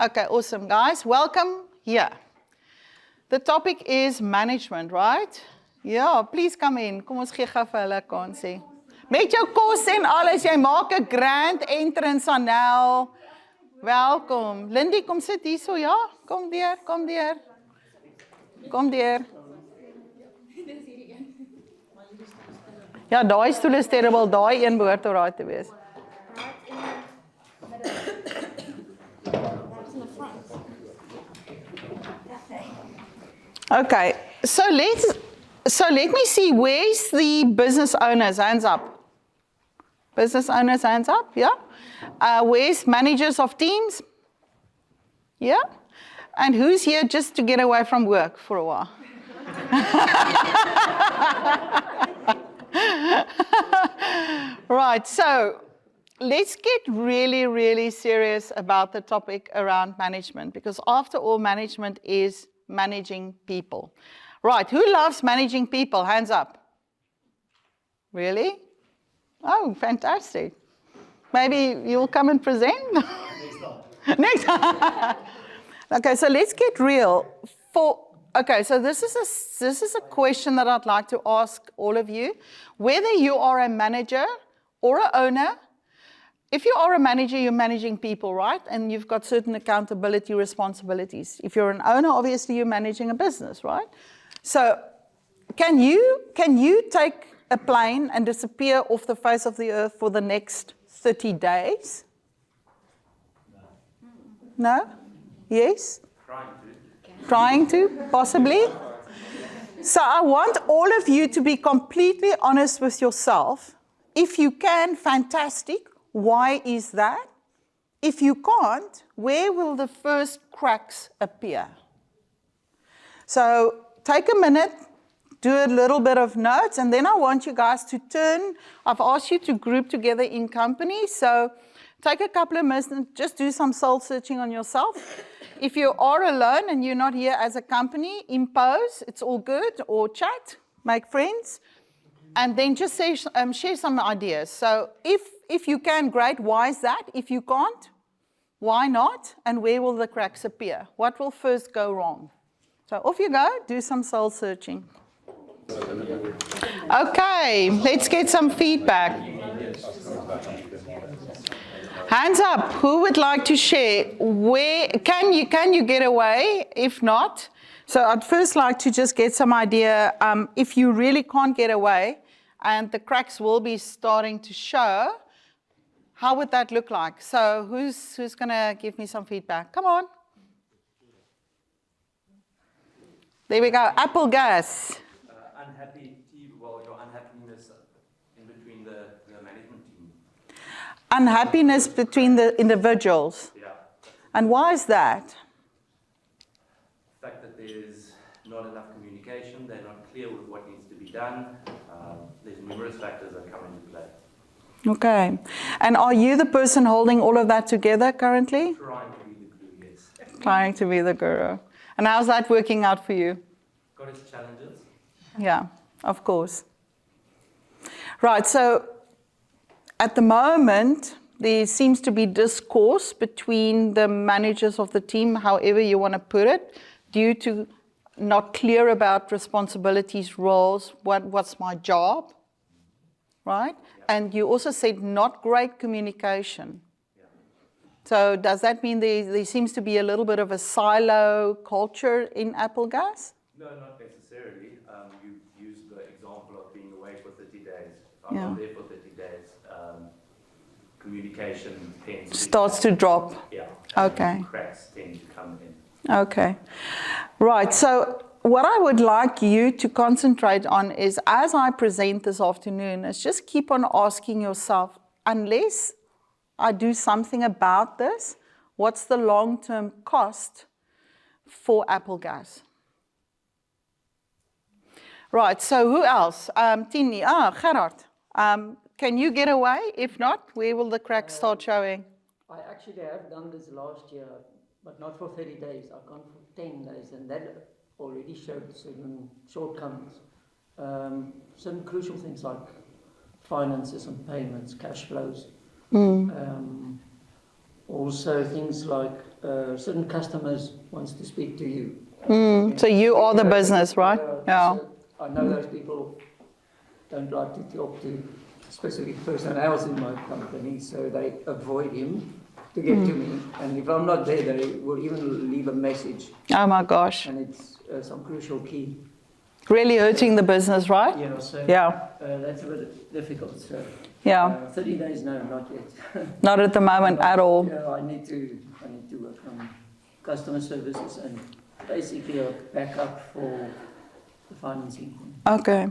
Okay, awesome, guys. Welcome here. The topic is management, right? Ja, please come in. Kom ons gee gou vir hulle 'n kansie. Met jou kos en alles, jy maak 'n grand entrance aan nou. Welkom. Lindie, kom sit hierso, ja? Kom deur, kom deur. Kom deur. Ja, daai stoel is terrible, daai een behoort alright te wees. Okay, so let me see, where's the business owners? Hands up. Business owners, hands up, yeah? Where's managers of teams? Yeah? And who's here just to get away from work for a while? Right, so let's get really, really serious about the topic around management, because after all, management is managing people. Right, who loves managing people? Hands up. Really? Oh, fantastic. Maybe you'll come and present? Next time. Okay, so let's get real. Okay, so this is a question that I'd like to ask all of you. Whether you are a manager or an owner, if you are a manager, you're managing people, right? And you've got certain accountability responsibilities. If you're an owner, obviously you're managing a business, right? So can you take a plane and disappear off the face of the earth for the next 30 days? No? Yes? Trying to, possibly? So I want all of you to be completely honest with yourself. If you can, fantastic. Why is that? If you can't, where will the first cracks appear? So take a minute, do a little bit of notes, and then I want you guys to turn. I've asked you to group together in companies, so take a couple of minutes and just do some soul searching on yourself. If you are alone and you're not here as a company, impose, it's all good, or chat, make friends, and then just say, share some ideas. So if you can, great, why is that? If you can't, why not? And where will the cracks appear? What will first go wrong? So off you go, do some soul searching. Okay, let's get some feedback. Hands up, who would like to share? Where can you get away? If not, so I'd first like to just get some idea, if you really can't get away and the cracks will be starting to show, how would that look like? So who's going to give me some feedback? Come on. There we go. Apple gas. Your unhappiness in between the management team. Unhappiness between the individuals. Yeah. And why is that? The fact that there's not enough communication, they're not clear with what needs to be done. There's numerous factors that come into play. Okay. And are you the person holding all of that together currently? Trying to be the glue, yes. Trying to be the guru. And how's that working out for you? Got its challenges. Yeah, of course. Right, so at the moment, there seems to be discourse between the managers of the team, however you want to put it, due to not clear about responsibilities, roles, what's my job, right? Yeah. And you also said not great communication. Yeah. So does that mean there seems to be a little bit of a silo culture in Apple Gas? No, not necessarily. You used the example of being away for 30 days. If I'm not there for 30 days, communication starts to drop. Yeah. Okay. Cracks tend to come in. Okay. Right. So what I would like you to concentrate on is, as I present this afternoon, is just keep on asking yourself, unless I do something about this, what's the long-term cost for Apple Gas? Right, so who else? Tini, Gerard, can you get away? If not, where will the cracks start showing? I actually have done this last year, but not for 30 days. I've gone for 10 days, and that already showed certain shortcomings. Some crucial things like finances and payments, cash flows. Also things like certain customers wants to speak to you. So you are the business, right? Yeah. So I know those people don't like to talk to specific person else in my company, so they avoid him to get to me. And if I'm not there, they will even leave a message, Oh my gosh. and it's some crucial key. Really hurting the business, right? Yeah, so Yeah. that's a bit difficult. So Yeah. 30 days, no, not yet. Not at the moment at all. Yeah, I need to work on customer services and basically a backup for the financing. Okay.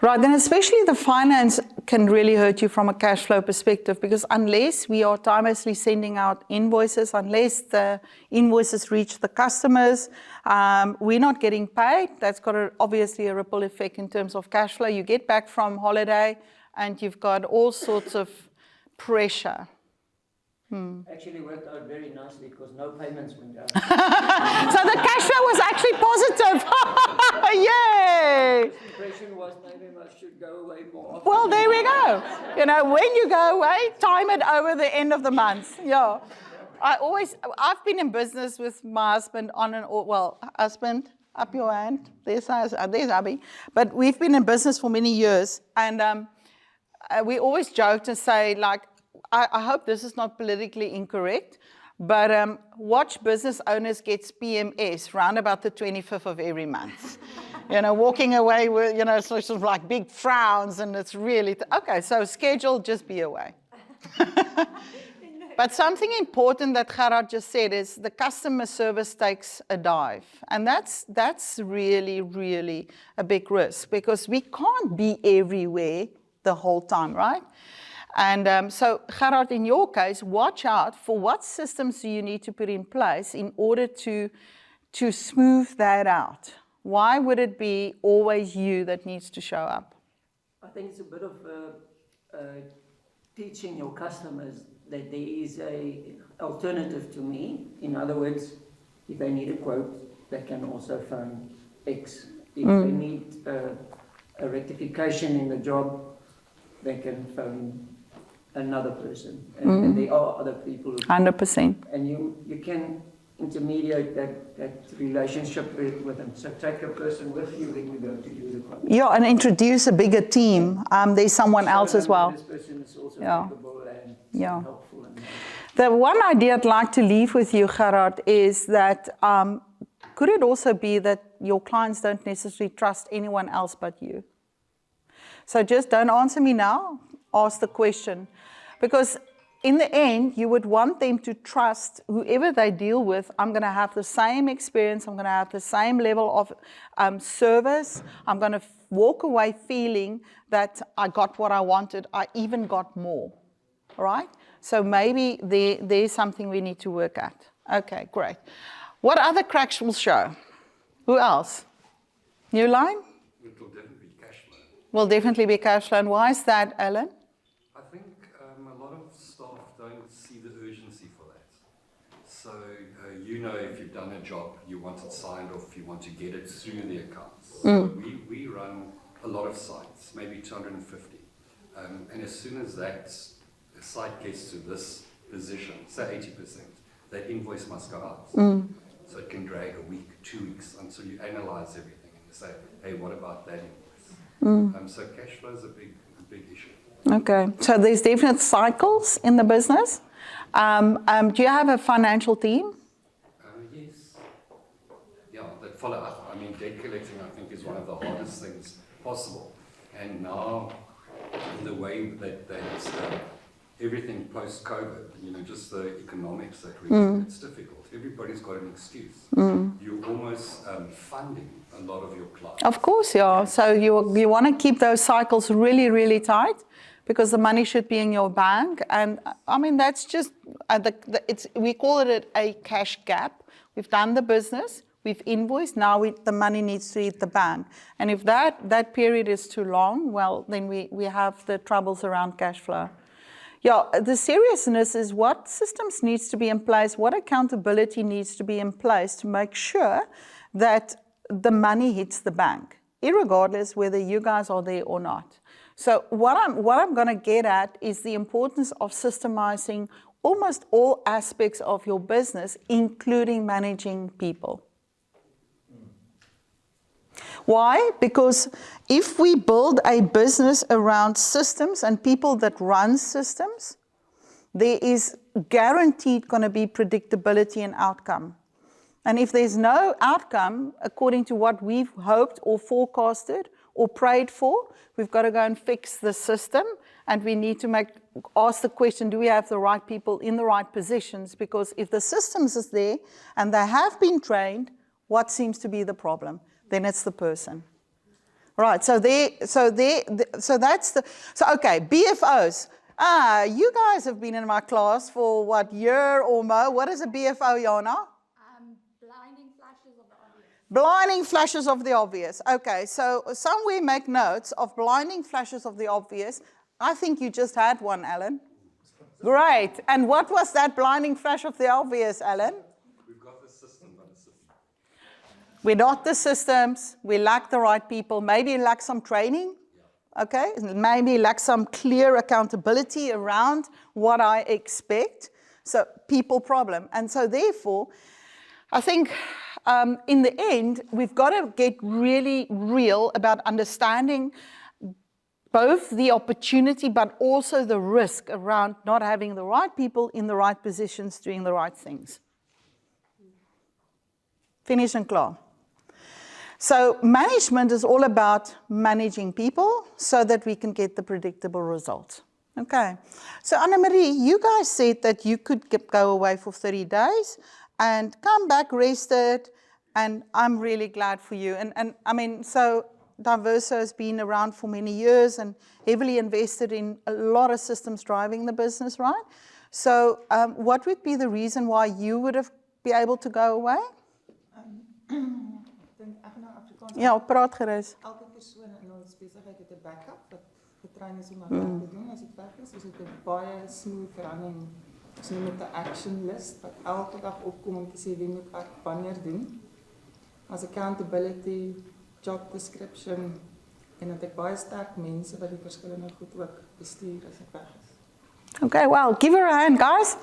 Right, then especially the finance can really hurt you from a cash flow perspective, because unless we are timelessly sending out invoices, unless the invoices reach the customers, we're not getting paid. That's got obviously a ripple effect in terms of cash flow. You get back from holiday and you've got all sorts of pressure. Actually worked out very nicely because no payments went out. So the cash flow was actually positive. Yay! The impression was maybe I should go away more often. Well, there we go. You know, when you go away, time it over the end of the month. Yeah. I've been in business with my husband on and off. Well, husband, up your hand. There's Abby. But we've been in business for many years. And we always joke and say, like, I hope this is not politically incorrect, but watch business owners get PMS round about the 25th of every month. You know, walking away with, you know, sort of like big frowns, and it's really, okay, so schedule, just be away. But something important that Gerard just said is the customer service takes a dive. And that's really, really a big risk, because we can't be everywhere the whole time, right? And so, Gerard, in your case, watch out for what systems do you need to put in place in order to smooth that out. Why would it be always you that needs to show up? I think it's a bit of teaching your customers that there is an alternative to me. In other words, if they need a quote, they can also phone X. If they need a rectification in the job, they can phone another person. And there are other people. 100%. And you can intermediate that relationship with them. So take a person with you when you go to do the quote. Yeah, and introduce a bigger team. There's someone else as well. This person is also Yeah. capable and Yeah. helpful. And The one idea I'd like to leave with you, Gerard, is that could it also be that your clients don't necessarily trust anyone else but you? So just don't answer me now, ask the question. Because in the end, you would want them to trust whoever they deal with. I'm going to have the same experience. I'm going to have the same level of service. I'm going to walk away feeling that I got what I wanted. I even got more. All right? So maybe there's something we need to work at. Okay, great. What other cracks will show? Who else? New line? It will definitely be cash flow. Will definitely be cash flow. And why is that, Alan? I think a lot of staff don't see the urgency for that. So you know, if you've done a job, you want it signed off, you want to get it through the accounts. So we run a lot of sites, maybe 250. And as soon as that site gets to this position, say 80%, that invoice must go out. So it can drag a week, 2 weeks, until you analyze everything and you say, hey, what about that invoice? So cash flow is a big issue. Okay, so there's definite cycles in the business. Do you have a financial team? Yes. Yeah, that follow up. I mean, debt collecting, I think, is one of the hardest things possible. And now, in the way that everything post-COVID, you know, just the economics that it's difficult. Everybody's got an excuse. You're almost funding a lot of your clients. Of course, yeah. So you want to keep those cycles really, really tight, because the money should be in your bank. And I mean, that's just, we call it a cash gap. We've done the business, we've invoiced, now the money needs to hit the bank. And if that period is too long, well, then we have the troubles around cash flow. Yeah, the seriousness is what systems needs to be in place, what accountability needs to be in place to make sure that the money hits the bank, irregardless whether you guys are there or not. So what I'm going to get at is the importance of systemizing almost all aspects of your business, including managing people. Why? Because if we build a business around systems and people that run systems, there is guaranteed going to be predictability and outcome. And if there's no outcome, according to what we've hoped or forecasted or prayed for, we've got to go and fix the system, and we need to ask the question, do we have the right people in the right positions? Because if the systems is there and they have been trained, what seems to be the problem? Then it's the person. Right, so okay, BFOs. You guys have been in my class for what, year or more? What is a BFO, Jana? Blinding flashes of the obvious. Blinding flashes of the obvious. Okay, so somewhere make notes of blinding flashes of the obvious. I think you just had one, Alan. Great. And what was that blinding flash of the obvious, Alan? We've got the system, but the system. We're not the systems. We lack the right people. Maybe lack some training. Okay, maybe lack some clear accountability around what I expect. So people problem. And so therefore, I think in the end, we've got to get really real about understanding both the opportunity but also the risk around not having the right people in the right positions doing the right things. Finish and clear. So management is all about managing people so that we can get the predictable results. Okay. So Anna-Marie, you guys said that you could go away for 30 days and come back rested, and I'm really glad for you. And I mean, so Diverso has been around for many years and heavily invested in a lot of systems driving the business, right? So what would be the reason why you would have been able to go away? Ja, praat gerus. Elke persoon in ons besigheid het 'n backup wat getrain is om na werk te doen as dit weg is. Ons het 'n baie smooth running, ons noem dit 'n action list wat elke dag opkom om te sê wie moet wat wanneer doen. As accountability, job description en dan het ek baie sterk mense wat die verskillende goed ook bestuur as ek weg is. Okay, well, give her a hand, guys.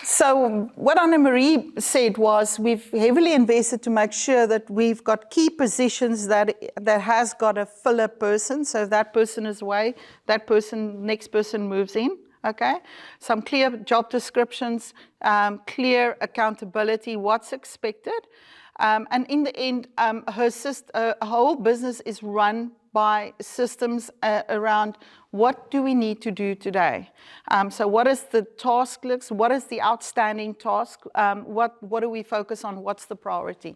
So what Anna-Marie said was we've heavily invested to make sure that we've got key positions that has got a filler person. So if that person is away, next person moves in. Okay, some clear job descriptions, clear accountability, what's expected. And in the end, her whole business is run by systems around what do we need to do today. So what is the task list? What is the outstanding task? What do we focus on? What's the priority?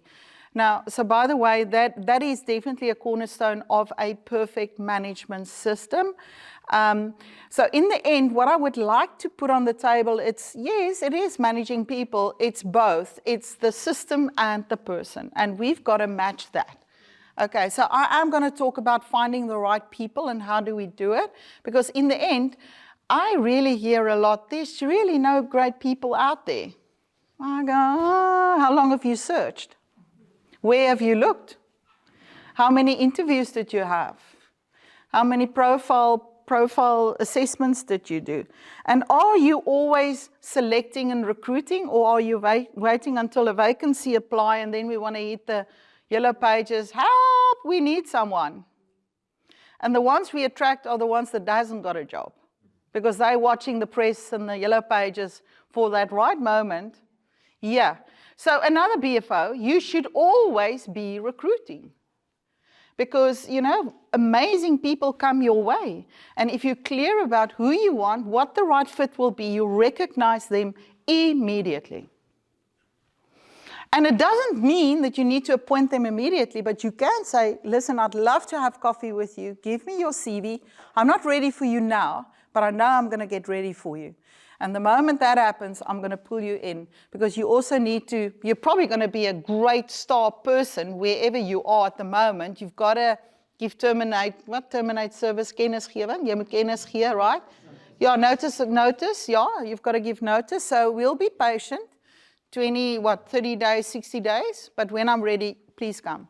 Now, so by the way, that is definitely a cornerstone of a perfect management system. So in the end, what I would like to put on the table, yes, it is managing people. It's both. It's the system and the person. And we've got to match that. Okay, so I am going to talk about finding the right people and how do we do it. Because in the end, I really hear a lot, there's really no great people out there. I go, how long have you searched? Where have you looked? How many interviews did you have? How many profile assessments did you do? And are you always selecting and recruiting, or are you waiting until a vacancy apply and then we want to hit the yellow pages, help, we need someone. And the ones we attract are the ones that hasn't got a job because they're watching the press and the yellow pages for that right moment. Yeah. So another BFO, you should always be recruiting because, you know, amazing people come your way. And if you're clear about who you want, what the right fit will be, you recognize them immediately. And it doesn't mean that you need to appoint them immediately, but you can say, listen, I'd love to have coffee with you. Give me your CV. I'm not ready for you now, but I know I'm going to get ready for you. And the moment that happens, I'm going to pull you in because you also need to, you're probably going to be a great star person wherever you are at the moment. You've got to terminate service, kennisgewing. Jy moet kennis gee, right? Yeah, notice, yeah, you've got to give notice. So we'll be patient. 30 days, 60 days, but when I'm ready, please come.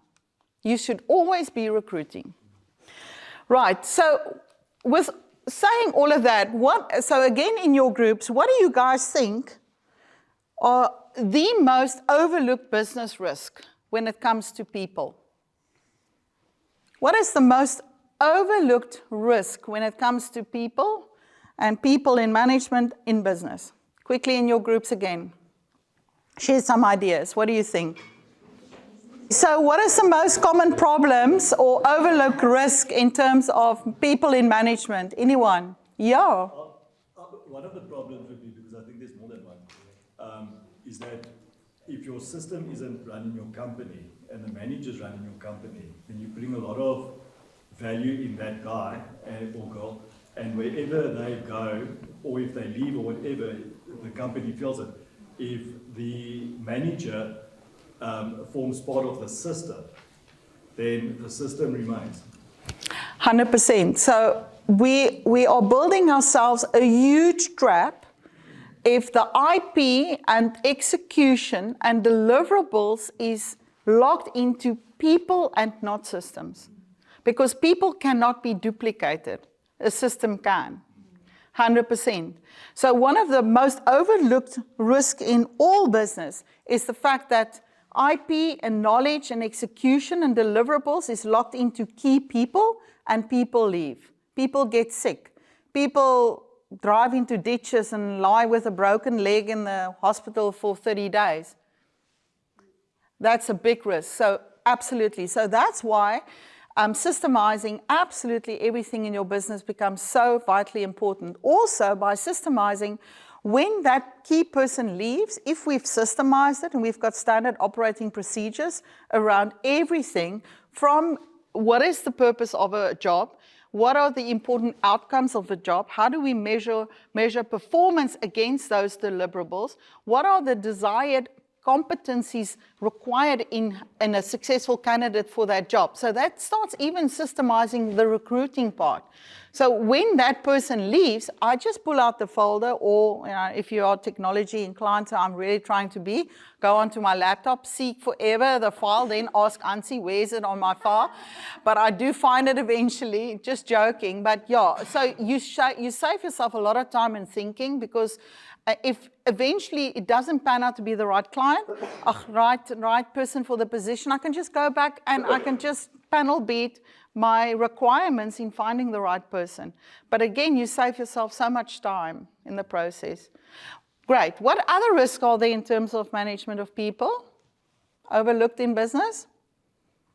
You should always be recruiting. Right, so saying all of that, so again in your groups, what do you guys think are the most overlooked business risk when it comes to people? What is the most overlooked risk when it comes to people and people in management in business? Quickly in your groups again. Share some ideas. What do you think? So what is the most common problems or overlooked risk in terms of people in management? Anyone? Yeah. One of the problems would be, because I think there's more than one, is that if your system isn't running your company and the manager's running your company, then you bring a lot of value in that guy or girl, and wherever they go, or if they leave or whatever, the company feels it. If the manager forms part of the system, then the system remains. 100%. So we are building ourselves a huge trap if the IP and execution and deliverables is locked into people and not systems. Because people cannot be duplicated. A system can. 100%. So one of the most overlooked risks in all business is the fact that IP and knowledge and execution and deliverables is locked into key people, and people leave. People get sick. People drive into ditches and lie with a broken leg in the hospital for 30 days. That's a big risk. So absolutely. So that's why systemizing absolutely everything in your business becomes so vitally important. Also, by systemizing, when that key person leaves, if we've systemized it and we've got standard operating procedures around everything from what is the purpose of a job, what are the important outcomes of the job, how do we measure performance against those deliverables, what are the desired competencies required in a successful candidate for that job. So that starts even systemizing the recruiting part. So when that person leaves, I just pull out the folder, or if you are technology inclined, so I'm really trying to be, go onto my laptop, seek forever the file, then ask Ansi, where is it on my file? But I do find it eventually, just joking. But yeah, so you save yourself a lot of time and thinking, because if eventually it doesn't pan out to be the right client, right person for the position, I can just go back and I can just panel beat my requirements in finding the right person. But again, you save yourself so much time in the process. Great. What other risks are there in terms of management of people? Overlooked in business?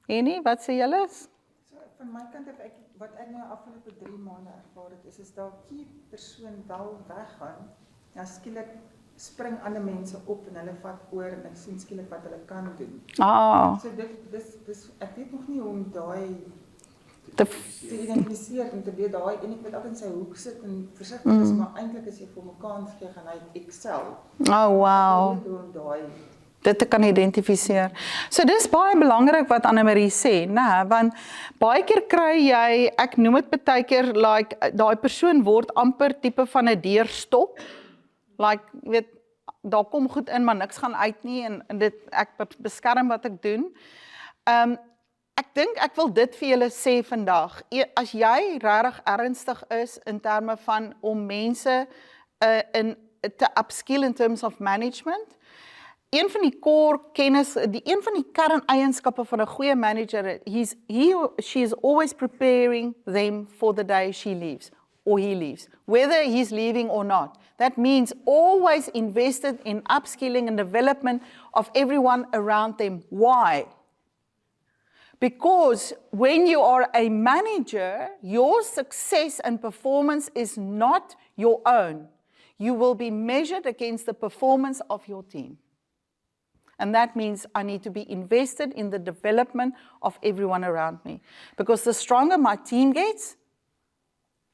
Any? Wat sê julle? So van my kant af, wat ek nou afgelope 3 maande ervaar het, is daar die persoon wel weggaan, dan skielik spring ander mense op en hulle vat oor en ek sien skielik wat hulle kan doen. So dis ek weet nog nie hoe om daai te identifiseer en te weet daai en ek weet altyd in sy hoek sit en versigtig is, maar eintlik as jy vir mekaar gee gaan hy Excel. Oh wow. Dit te kan identifiseer. So dis baie belangrik wat Annemarie sê, né? Want baie keer kry jy, ek noem dit baie keer, like daai persoon word amper tipe van 'n deurstop. Like, weet, daar kom goed in, maar niks gaan uit nie, en dit, ek beskerm wat ek doen. Ek dink ek wil dit vir julle sê vandag. As jy regtig ernstig is in terme van om mense te upskill in terms of management, een van die core kennis, een van die kerneienskappe van 'n goeie manager, she is always preparing them for the day she leaves, or he leaves, whether he's leaving or not. That means always invested in upskilling and development of everyone around them. Why? Because when you are a manager, your success and performance is not your own. You will be measured against the performance of your team. And that means I need to be invested in the development of everyone around me. Because the stronger my team gets,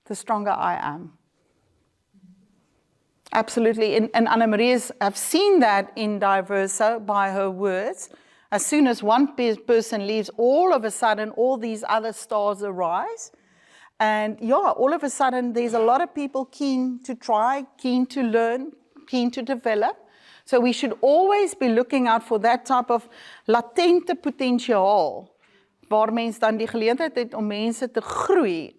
the stronger I am. Absolutely. And Annemarie have seen that in Diverso by her words. As soon as one person leaves, all of a sudden, all these other stars arise. And yeah, all of a sudden, there's a lot of people keen to try, keen to learn, keen to develop. So we should always be looking out for that type of latente potentiaal waar mens dan die geleentheid het om mense te groei.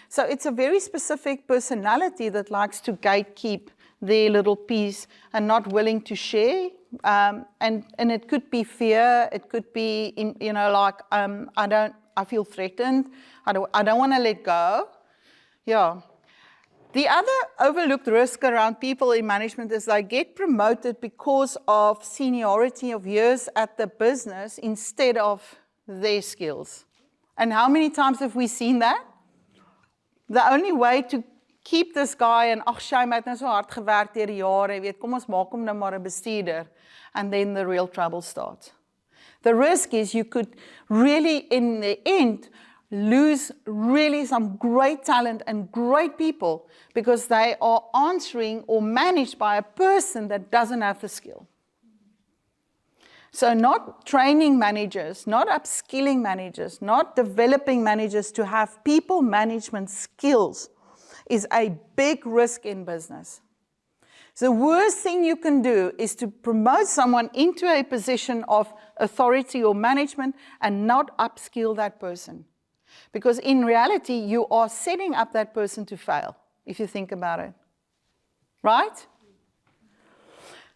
So it's a very specific personality that likes to gatekeep their little piece and not willing to share. And it could be fear, it could be, like, I feel threatened, I don't want to let go. Yeah. The other overlooked risk around people in management is they get promoted because of seniority of years at the business instead of their skills. And how many times have we seen that? The only way to keep this guy, en ag shame, hy het nou so hard gewerk deur die jare, weet, kom ons maak hom nou maar 'n bestuurder, and then the real trouble starts. The risk is you could really, in the end, lose really some great talent and great people because they are answering or managed by a person that doesn't have the skill. So not training managers, not upskilling managers, not developing managers to have people management skills is a big risk in business. So the worst thing you can do is to promote someone into a position of authority or management and not upskill that person. Because in reality, you are setting up that person to fail, if you think about it. Right?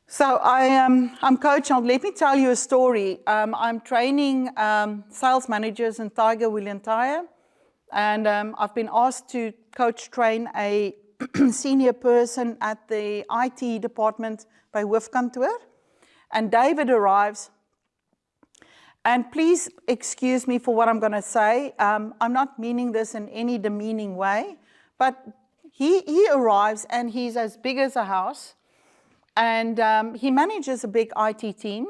So I'm Coach. Let me tell you a story. I'm training sales managers in Tiger William Tire, and I've been asked to coach train a senior person at the IT department by hoofkantoor. And David arrives. And please excuse me for what I'm going to say. I'm not meaning this in any demeaning way, but he arrives and he's as big as a house. And he manages a big IT team.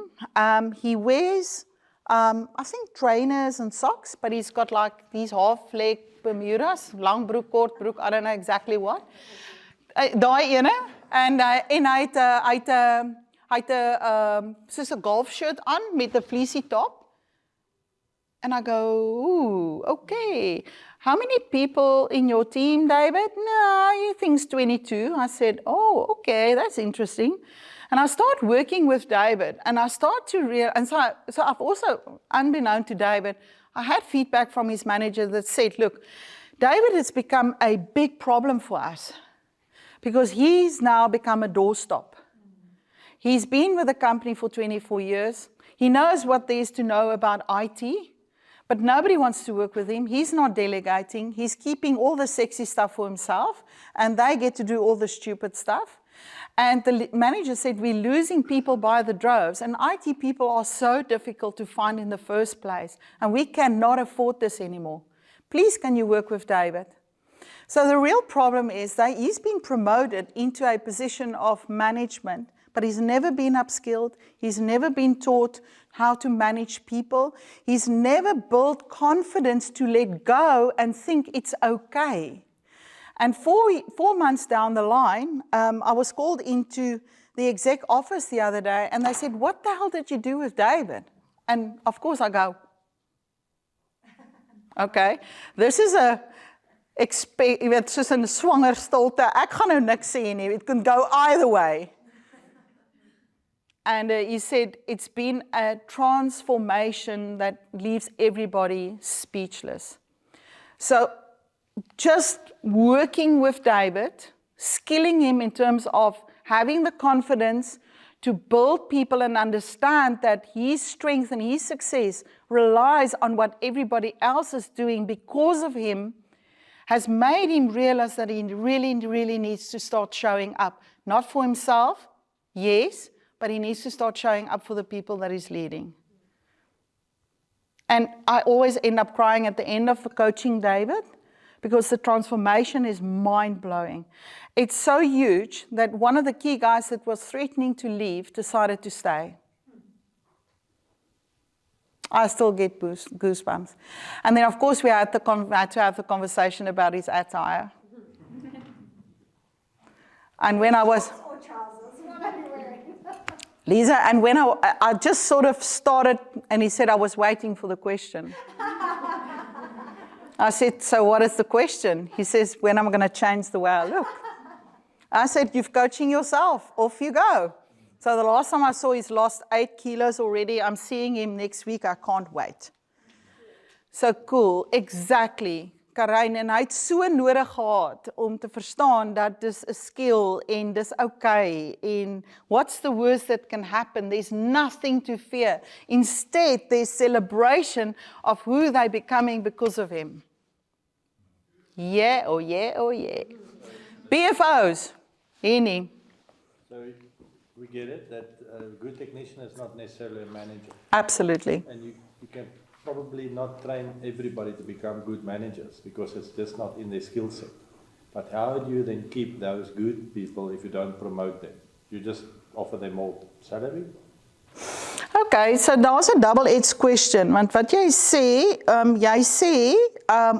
He wears, I think, trainers and socks, but he's got like these half-leg Bermudas, lang broek, kort broek, I don't know exactly what. Daai ene. En hy het 'n soos 'n golf shirt aan met 'n fleecy top. And I go, ooh, okay. How many people in your team, David? No, he thinks 22. I said, oh, okay, that's interesting. And I start working with David, and I start to realize, and so I've also, unbeknown to David, I had feedback from his manager that said, look, David has become a big problem for us because he's now become a doorstop. He's been with the company for 24 years. He knows what there is to know about IT. But nobody wants to work with him. He's not delegating. He's keeping all the sexy stuff for himself, and they get to do all the stupid stuff. And the manager said, we're losing people by the droves, and IT people are so difficult to find in the first place, and we cannot afford this anymore. Please, can you work with David? So the real problem is that he's been promoted into a position of management, but he's never been upskilled. He's never been taught how to manage people. He's never built confidence to let go and think it's okay. And 4 months down the line, I was called into the exec office the other day, and they said, what the hell did you do with David? And of course I go, okay, this is it's just a swanger stilte. Ek gaan nou niks sê nie. It can go either way. And he said, it's been a transformation that leaves everybody speechless. So just working with David, skilling him in terms of having the confidence to build people and understand that his strength and his success relies on what everybody else is doing because of him, has made him realize that he really, really needs to start showing up. Not for himself, yes, but he needs to start showing up for the people that he's leading. And I always end up crying at the end of coaching David because the transformation is mind-blowing. It's so huge that one of the key guys that was threatening to leave decided to stay. I still get goosebumps. And then, of course, we had to have the conversation about his attire. And when I was... Lisa, and when I just sort of started, and he said I was waiting for the question. I said, so what is the question? He says, when am I going to change the way I look? I said, you're coaching yourself. Off you go. So the last time I saw he's lost 8 kilos already. I'm seeing him next week. I can't wait. So cool, exactly. Karijn, en hy het so nodig gehad om te verstaan dat dis 'n skill en dis okay en what's the worst that can happen? There's nothing to fear. Instead, there's celebration of who they're becoming because of him. Yeah, oh yeah, oh yeah. BFOs, Henny. So we get it, that a good technician is not necessarily a manager. Absolutely. And you can probably not train everybody to become good managers because it's just not in their skill set. But how do you then keep those good people if you don't promote them? You just offer them more salary? Okay, so daar's 'n double-edged question, want wat jy sê,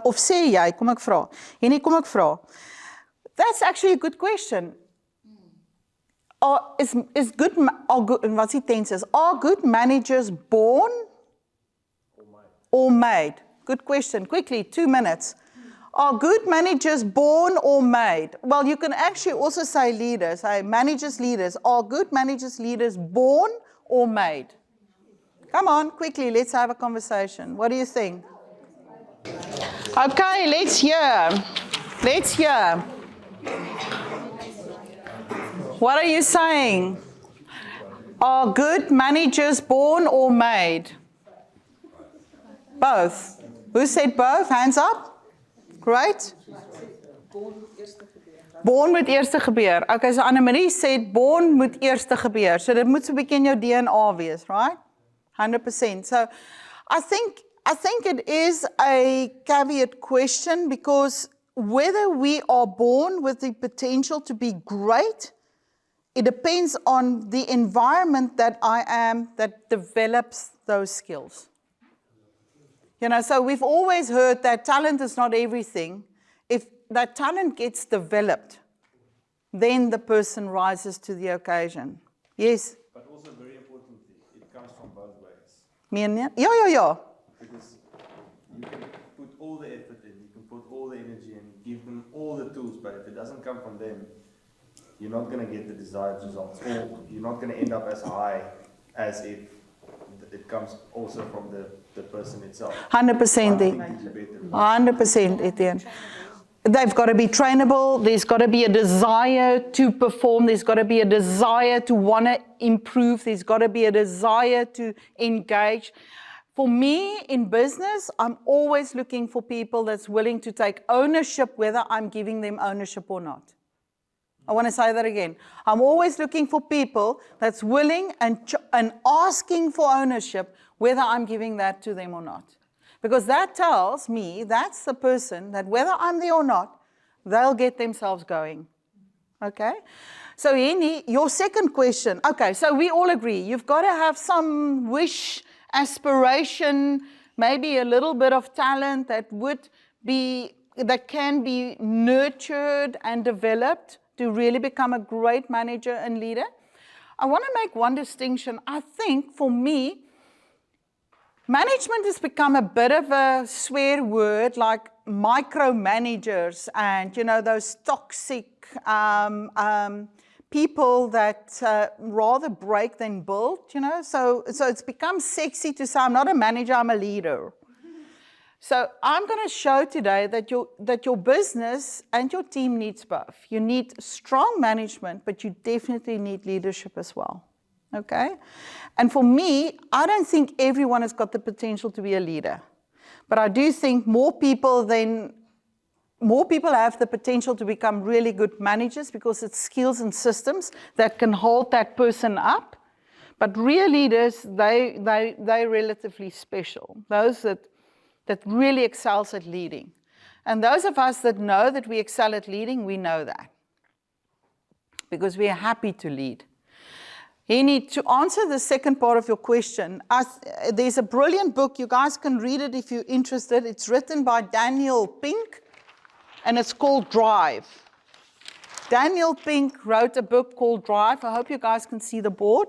of sê jy, kom ek vra. Henny, kom ek vra. That's actually a good question. What's die tenses? Are good managers born or made? Good question. Quickly, 2 minutes. Are good managers born or made? Well, you can actually also say leaders, managers, leaders. Are good managers, leaders born or made? Come on, quickly, let's have a conversation. What do you think? Okay, let's hear. Let's hear. What are you saying? Are good managers born or made? Both. Who said both? Hands up. Great. Born moet eers gebeur. Okay, so Annemarie said born moet eers gebeur. So dit moet so 'n bietjie in jou DNA wees, right? 100%. So I think it is a caveat question because whether we are born with the potential to be great, it depends on the environment that I am that develops those skills. You know, so we've always heard that talent is not everything. If that talent gets developed, then the person rises to the occasion. Yes? But also very importantly, it comes from both ways. Meen jy? Ja. Because you can put all the effort in, you can put all the energy in, give them all the tools, but if it doesn't come from them, you're not going to get the desired results. Or you're not going to end up as high as if it comes also from the person itself. 100%. 100%, Etienne. They've got to be trainable. There's got to be a desire to perform. There's got to be a desire to want to improve. There's got to be a desire to engage. For me, in business, I'm always looking for people that's willing to take ownership, whether I'm giving them ownership or not. I want to say that again. I'm always looking for people that's willing and asking for ownership, whether I'm giving that to them or not. Because that tells me that's the person that whether I'm there or not, they'll get themselves going. Okay? So Henny, your second question. Okay, so we all agree. You've got to have some wish, aspiration, maybe a little bit of talent that can be nurtured and developed to really become a great manager and leader. I want to make one distinction. I think for me, management has become a bit of a swear word, like micromanagers and, you know, those toxic people that rather break than build, you know. So it's become sexy to say, I'm not a manager, I'm a leader. So I'm going to show today that your business and your team needs both. You need strong management, but you definitely need leadership as well. Okay? And for me, I don't think everyone has got the potential to be a leader. But I do think more people have the potential to become really good managers because it's skills and systems that can hold that person up. But real leaders, they're relatively special. Those that really excels at leading. And those of us that know that we excel at leading, we know that. Because we are happy to lead. Henny, to answer the second part of your question, there's a brilliant book. You guys can read it if you're interested. It's written by Daniel Pink, and it's called Drive. Daniel Pink wrote a book called Drive. I hope you guys can see the board.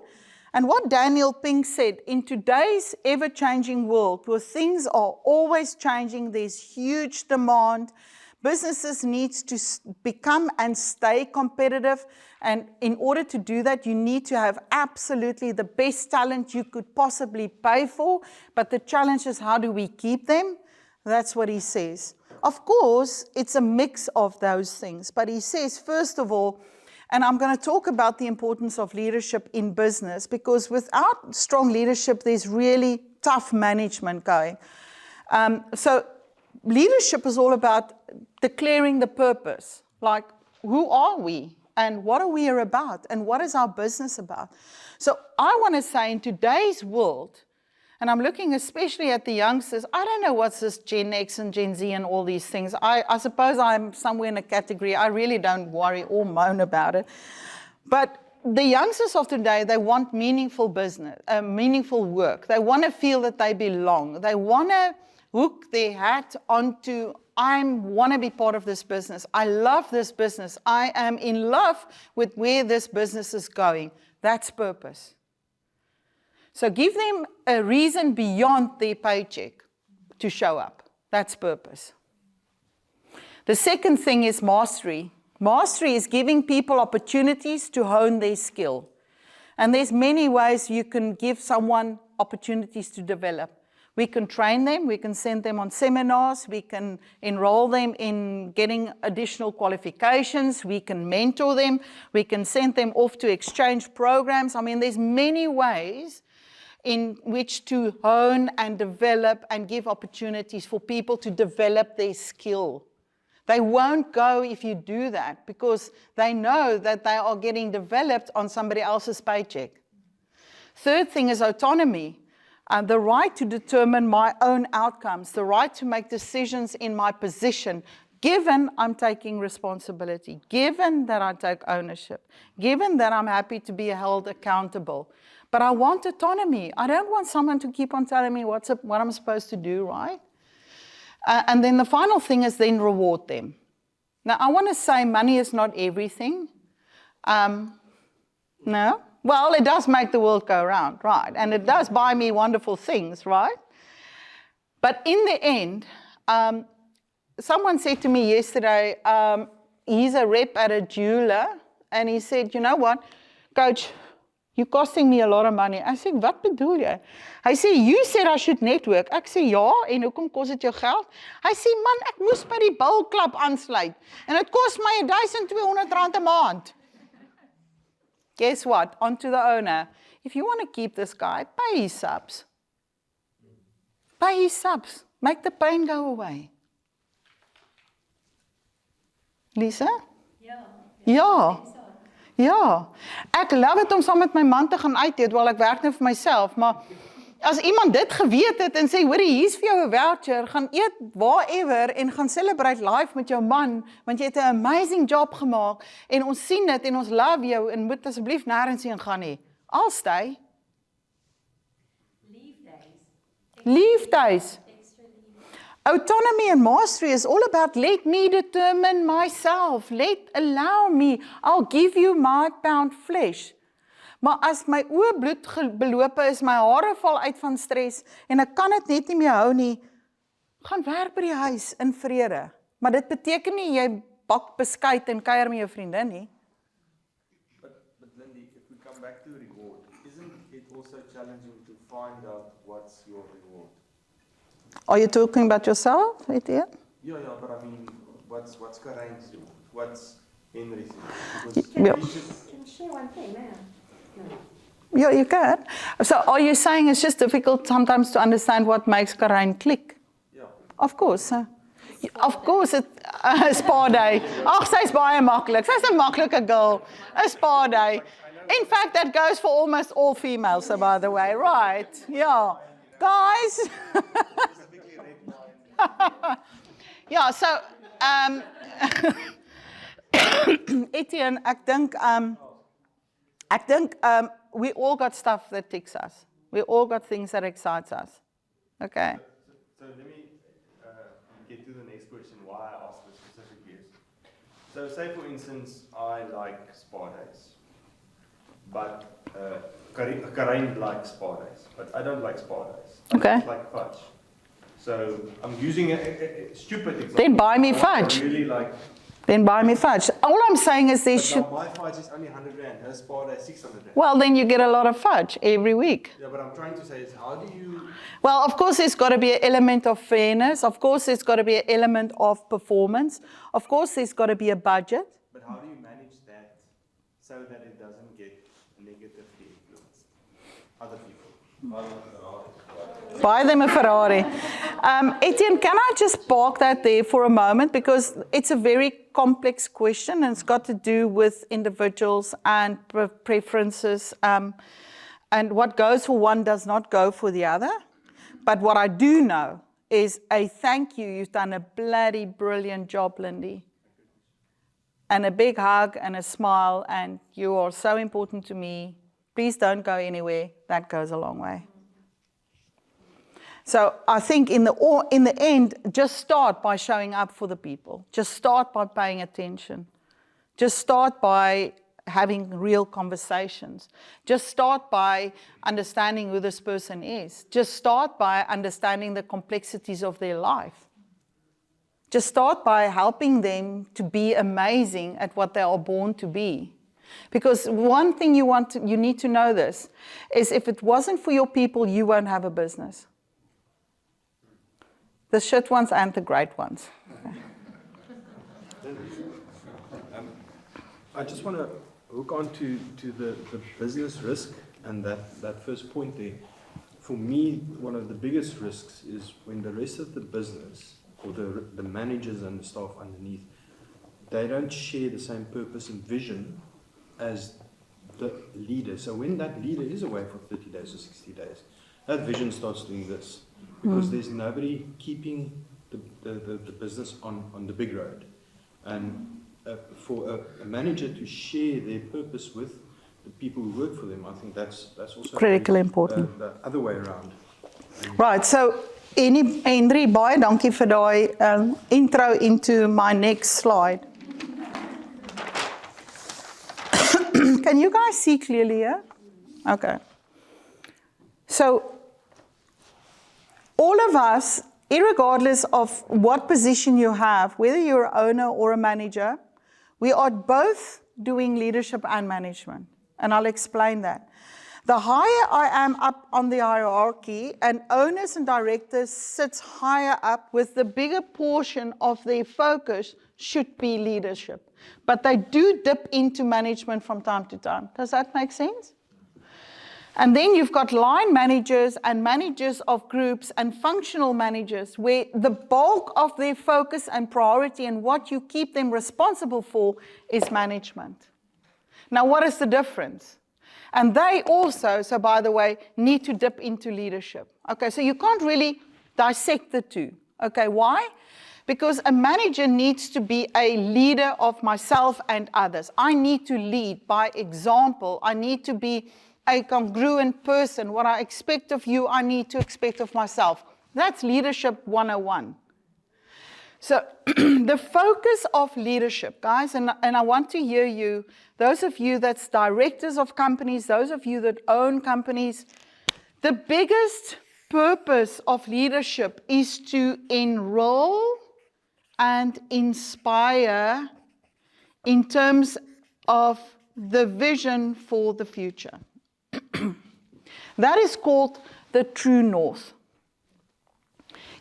And what Daniel Pink said, in today's ever-changing world, where things are always changing, there's huge demand, businesses need to become and stay competitive. And in order to do that, you need to have absolutely the best talent you could possibly pay for. But the challenge is, how do we keep them? That's what he says. Of course, it's a mix of those things, but he says, first of all, and I'm going to talk about the importance of leadership in business, because without strong leadership, there's really tough management going. So leadership is all about declaring the purpose, like who are we and what are we about and what is our business about. So I want to say in today's world, and I'm looking especially at the youngsters, I don't know what's this Gen X and Gen Z and all these things. I suppose I'm somewhere in a category. I really don't worry or moan about it. But the youngsters of today, they want meaningful business, meaningful work. They want to feel that they belong. They want to hook their hat onto, I want to be part of this business. I love this business. I am in love with where this business is going. That's purpose. So give them a reason beyond their paycheck to show up. That's purpose. The second thing is mastery. Mastery is giving people opportunities to hone their skill. And there's many ways you can give someone opportunities to develop. We can train them, we can send them on seminars, we can enroll them in getting additional qualifications, we can mentor them, we can send them off to exchange programs. I mean, there's many ways in which to hone and develop and give opportunities for people to develop their skill. They won't go if you do that because they know that they are getting developed on somebody else's paycheck. Third thing is autonomy. The right to determine my own outcomes, the right to make decisions in my position, given I'm taking responsibility, given that I take ownership, given that I'm happy to be held accountable. But I want autonomy. I don't want someone to keep on telling me what I'm supposed to do, right? And then the final thing is then reward them. Now, I want to say money is not everything. No. Well, it does make the world go round, right? And it does buy me wonderful things, right? But in the end, someone said to me yesterday, he's a rep at a jeweler, and he said, you know what, coach, you're costing me a lot of money. I said, wat bedoel jy? Hy sê, you said I should network. Ek sê, ja, en hoekom kos dit jou geld? Hy sê, man, ek moes by die Bulklub aansluit, en het kost my R1,200 'n maand. Guess what? On to the owner. If you want to keep this guy, pay his subs. Pay his subs. Make the pain go away. Lisa? Ja. Ja. Ek love het om saam met my man te gaan uit eet, terwyl ek werk nou vir myself, maar as iemand dit geweet het en sê, hoorie, hier's vir jou 'n voucher, gaan eet wherever en gaan celebrate life met jou man, want jy het 'n amazing job gemaak en ons sien dit en ons love jou en moet asseblief nêrens heen gaan nie. I'll stay. Leave days. Autonomy and mastery is all about let me determine myself. Allow me. I'll give you my pound flesh. Maar as my oë bloed belope is, my hare val uit van stres en ek kan dit net nie meer hou nie, gaan werk by die huis in vrede. Maar dit beteken nie jy bak beskuit en kuier met jou vriendin nie. But Lindie, if we come back to reward, isn't it also challenging to find out what's your reward? Are you talking about yourself, Etienne? Yeah, but I mean, what's Karain's reward? What's Henry's reward? Because Yeah. we should- Can share one thing now. Yeah, you can. So are you saying it's just difficult sometimes to understand what makes Karain click? Yeah. Of course. Of course, spa day. Ag, sy's baie maklik. Sy's 'n maklike girl. 'n Spa day. In fact, that goes for almost all females, by the way, right? Yeah. Guys. Yeah, so Etienne, ek dink we all got stuff that ticks us. We all got things that excites us. Okay. So let me get to the next question, why I asked this specifically. So say for instance, I like spa days, but Karain likes spa days, but I don't like spa days. Okay. I just like fudge. So I'm using a stupid example. Then buy me I fudge. really like Then buy me fudge. All I'm saying is there But should... now my fudge is only 100 rand, her spa is 600 rand. Well, then you get a lot of fudge every week. Yeah, but I'm trying to say is how do you... Well, of course, there's got to be an element of fairness. Of course, there's got to be an element of performance. Of course, there's got to be a budget. But how do you manage that so that it doesn't get negatively influenced other people? Buy them a Ferrari. Etienne, can I just park that there for a moment? Because it's a very complex question and it's got to do with individuals and preferences. And what goes for one does not go for the other. But what I do know is a thank you. You've done a bloody brilliant job, Lindie. And a big hug and a smile, and you are so important to me. Please don't go anywhere. That goes a long way. So I think in the end, just start by showing up for the people. Just start by paying attention. Just start by having real conversations. Just start by understanding who this person is. Just start by understanding the complexities of their life. Just start by helping them to be amazing at what they are born to be. Because one thing you need to know this, is if it wasn't for your people, you won't have a business. The shit ones and the great ones. I just want to hook on to the business risk and that first point there. For me, one of the biggest risks is when the rest of the business, or the managers and the staff underneath, they don't share the same purpose and vision as the leader. So when that leader is away for 30 days or 60 days, that vision starts doing this. Because there's nobody keeping the business on the big road. And for a manager to share their purpose with the people who work for them, I think that's also critically important. The other way around. Right, so Henry, baie dankie vir daai intro into my next slide. Can you guys see clearly here? Okay. So, all of us, irregardless of what position you have, whether you're an owner or a manager, we are both doing leadership and management. And I'll explain that. The higher I am up on the hierarchy, and owners and directors sits higher up, with the bigger portion of their focus should be leadership. But they do dip into management from time to time. Does that make sense? And then you've got line managers and managers of groups and functional managers, where the bulk of their focus and priority and what you keep them responsible for is management. Now, what is the difference? And they also, so by the way, need to dip into leadership. Okay, so you can't really dissect the two. Okay, why? Because a manager needs to be a leader of myself and others. I need to lead by example. I need to be a congruent person. What I expect of you, I need to expect of myself. That's leadership 101. So the focus of leadership, guys, and I want to hear you, those of you that's directors of companies, those of you that own companies, the biggest purpose of leadership is to enroll and inspire in terms of the vision for the future. That is called the true north.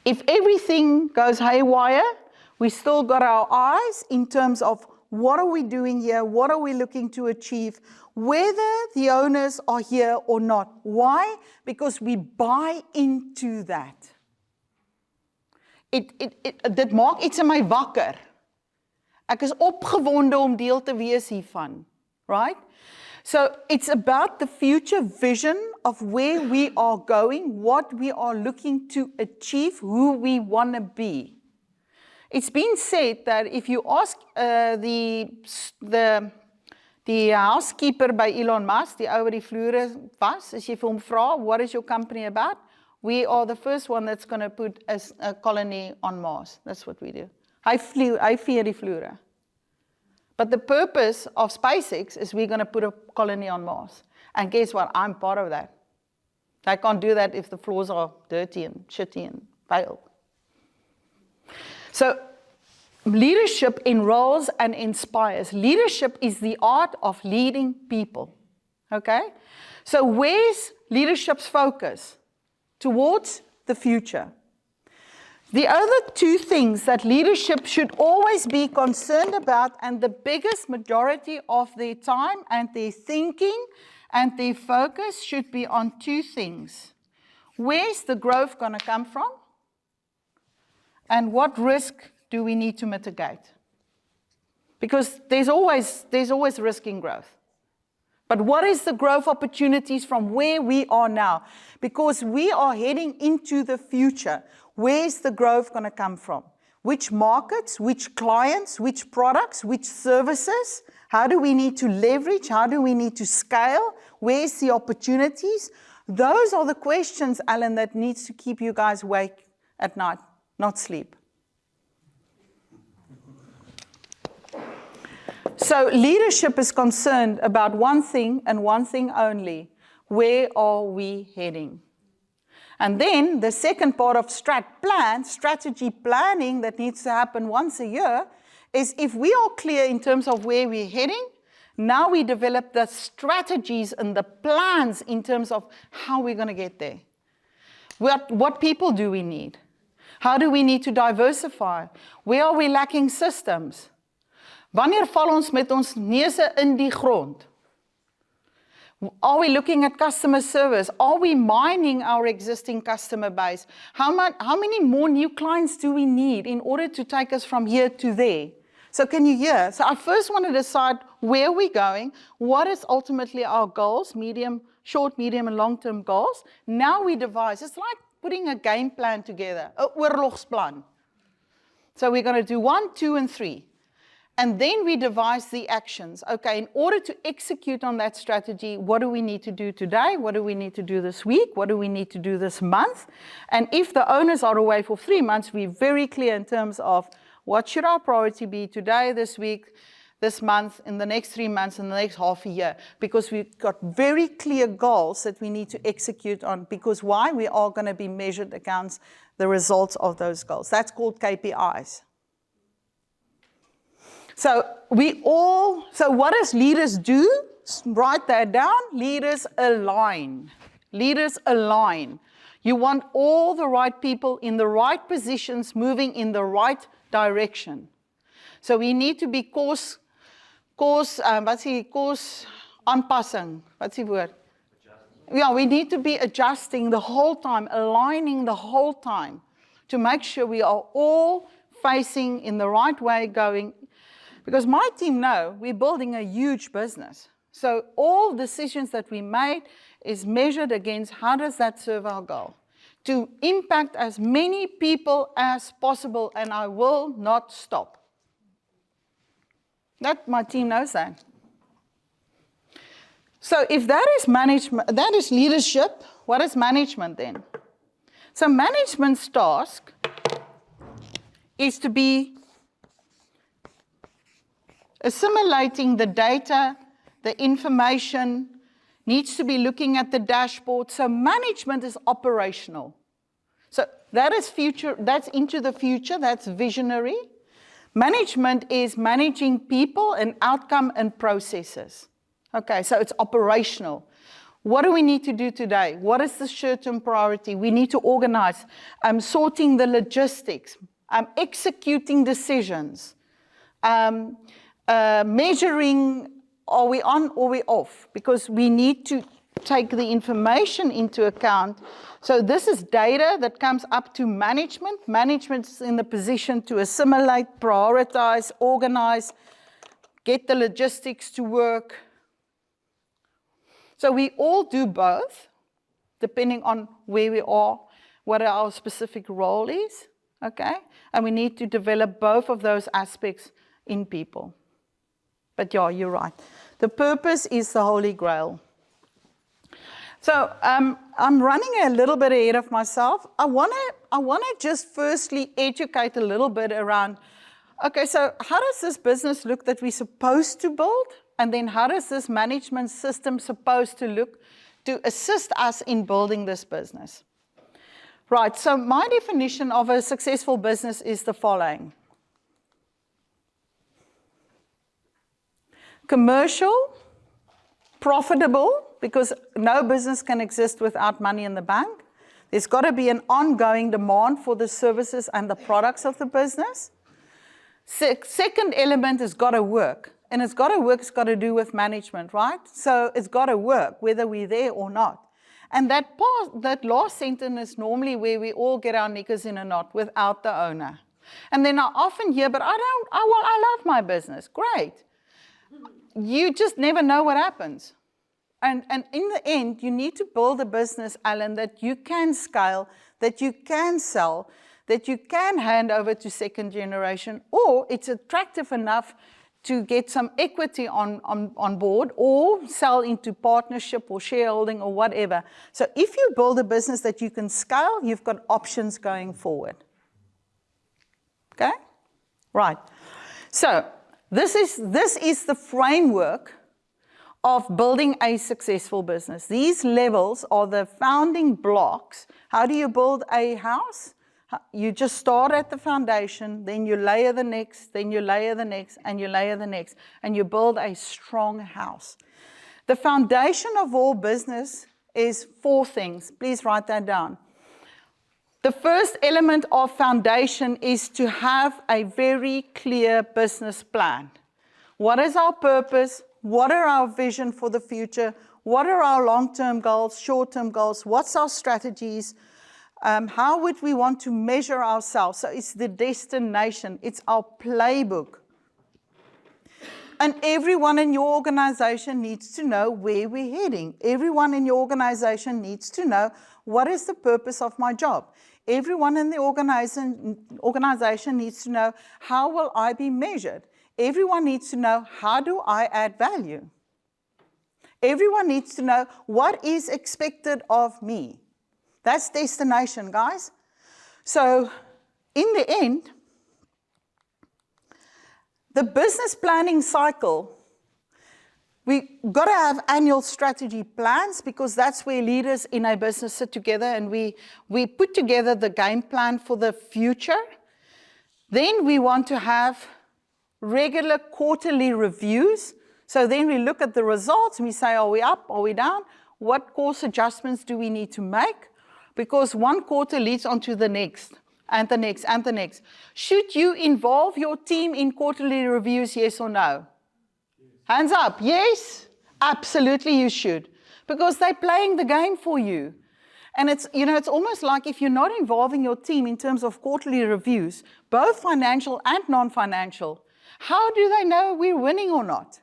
If everything goes haywire, we still got our eyes in terms of what are we doing here, what are we looking to achieve, whether the owners are here or not. Why? Because we buy into that. Dit maak iets in my wakker. Ek is opgewonde om deel te wees hiervan, right? So it's about the future vision of where we are going, what we are looking to achieve, who we want to be. It's been said that if you ask the housekeeper by Elon Musk, die ou wat die vloere was, as jy vir hom vra, what is your company about? We are the first one that's going to put a colony on Mars. That's what we do. Hy vee die vloere. But the purpose of SpaceX is we're going to put a colony on Mars. And guess what? I'm part of that. I can't do that if the floors are dirty and shitty and fail. So leadership enrolls and inspires. Leadership is the art of leading people. Okay? So where's leadership's focus? Towards the future. The other two things that leadership should always be concerned about, and the biggest majority of their time and their thinking and their focus should be on two things. Where's the growth going to come from? And what risk do we need to mitigate? Because there's always risk in growth. But what is the growth opportunities from where we are now? Because we are heading into the future. Where's the growth going to come from? Which markets, which clients, which products, which services? How do we need to leverage? How do we need to scale? Where's the opportunities? Those are the questions, Alan, that needs to keep you guys awake at night, not sleep. So leadership is concerned about one thing and one thing only. Where are we heading? And then the second part of strategy planning that needs to happen once a year is if we are clear in terms of where we're heading, now we develop the strategies and the plans in terms of how we're going to get there. What people do we need? How do we need to diversify? Where are we lacking systems? Wanneer val ons met ons neuse in die grond? Are we looking at customer service? Are we mining our existing customer base? How many more new clients do we need in order to take us from here to there? So can you hear? So I first want to decide where we're going, what is ultimately our goals, short, medium, and long-term goals. Now we devise. It's like putting a game plan together, an oorlogsplan. So we're going to do 1, 2, and 3. And then we devise the actions. Okay, in order to execute on that strategy, what do we need to do today? What do we need to do this week? What do we need to do this month? And if the owners are away for 3 months, we're very clear in terms of what should our priority be today, this week, this month, in the next 3 months, in the next half a year. Because we've got very clear goals that we need to execute on. Because why? We are going to be measured against the results of those goals. That's called KPIs. So what does leaders do? Write that down. Leaders align. Leaders align. You want all the right people in the right positions moving in the right direction. So we need to be course aanpassing. What's the word? Yeah, we need to be adjusting the whole time, aligning the whole time to make sure we are all facing in the right way going. Because my team know we're building a huge business. So all decisions that we made is measured against how does that serve our goal? To impact as many people as possible, and I will not stop. My team knows that. So if that is management, that is leadership, what is management then? So management's task is to be assimilating the data, the information, needs to be looking at the dashboard. So management is operational. So that is future, that's into the future, that's visionary. Management is managing people and outcome and processes. Okay, so it's operational. What do we need to do today? What is the short-term priority? We need to organize. Sorting the logistics. Executing decisions. Measuring, are we on or are we off? Because we need to take the information into account. So this is data that comes up to management. Management is in the position to assimilate, prioritize, organize, get the logistics to work. So we all do both, depending on where we are, what our specific role is, okay? And we need to develop both of those aspects in people. But yeah, you're right. The purpose is the Holy Grail. So I'm running a little bit ahead of myself. I want to just firstly educate a little bit around, okay, so how does this business look that we're supposed to build? And then how does this management system supposed to look to assist us in building this business? Right, so my definition of a successful business is the following. commercial, profitable, because no business can exist without money in the bank. There's got to be an ongoing demand for the services and the products of the business. Second element has got to work. And it's got to work, it's got to do with management, right? So it's got to work, whether we're there or not. And that last sentence is normally where we all get our knickers in a knot without the owner. And then I often hear, but I love my business. Great. You just never know what happens. And in the end, you need to build a business, Alan, that you can scale, that you can sell, that you can hand over to second generation, or it's attractive enough to get some equity on board or sell into partnership or shareholding or whatever. So if you build a business that you can scale, you've got options going forward. Okay? Right. So this is the framework of building a successful business. These levels are the founding blocks. How do you build a house? You just start at the foundation, then you layer the next, then you layer the next, and you layer the next, and you build a strong house. The foundation of all business is 4 things. Please write that down. The first element of foundation is to have a very clear business plan. What is our purpose? What are our vision for the future? What are our long-term goals, short-term goals? What's our strategies? How would we want to measure ourselves? So it's the destination. It's our playbook. And everyone in your organization needs to know where we're heading. Everyone in your organization needs to know what is the purpose of my job. Everyone in the organization needs to know how will I be measured. Everyone needs to know how do I add value. Everyone needs to know what is expected of me. That's destination, guys. So in the end, the business planning cycle, we've got to have annual strategy plans because that's where leaders in a business sit together and we put together the game plan for the future. Then we want to have regular quarterly reviews. So then we look at the results and we say, are we up, are we down? What course adjustments do we need to make? Because one quarter leads on to the next, and the next, and the next. Should you involve your team in quarterly reviews, yes or no? Yes. Hands up, yes? Absolutely you should. Because they're playing the game for you. And it's almost like if you're not involving your team in terms of quarterly reviews, both financial and non-financial, how do they know we're winning or not?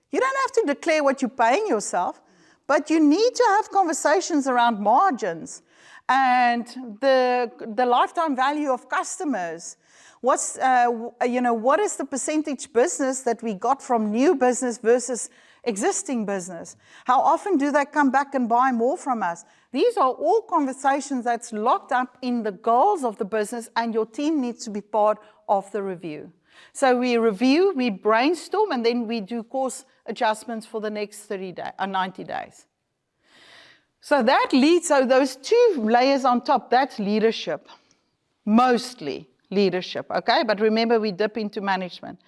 You don't have to declare what you're paying yourself. But you need to have conversations around margins and the lifetime value of customers. What is the percentage business that we got from new business versus existing business? How often do they come back and buy more from us? These are all conversations that's locked up in the goals of the business, and your team needs to be part of the review. So we review, we brainstorm, and then we do course adjustments for the next 90 days. So that leads, so those 2 layers on top, that's leadership. Mostly leadership, okay? But remember, we dip into management.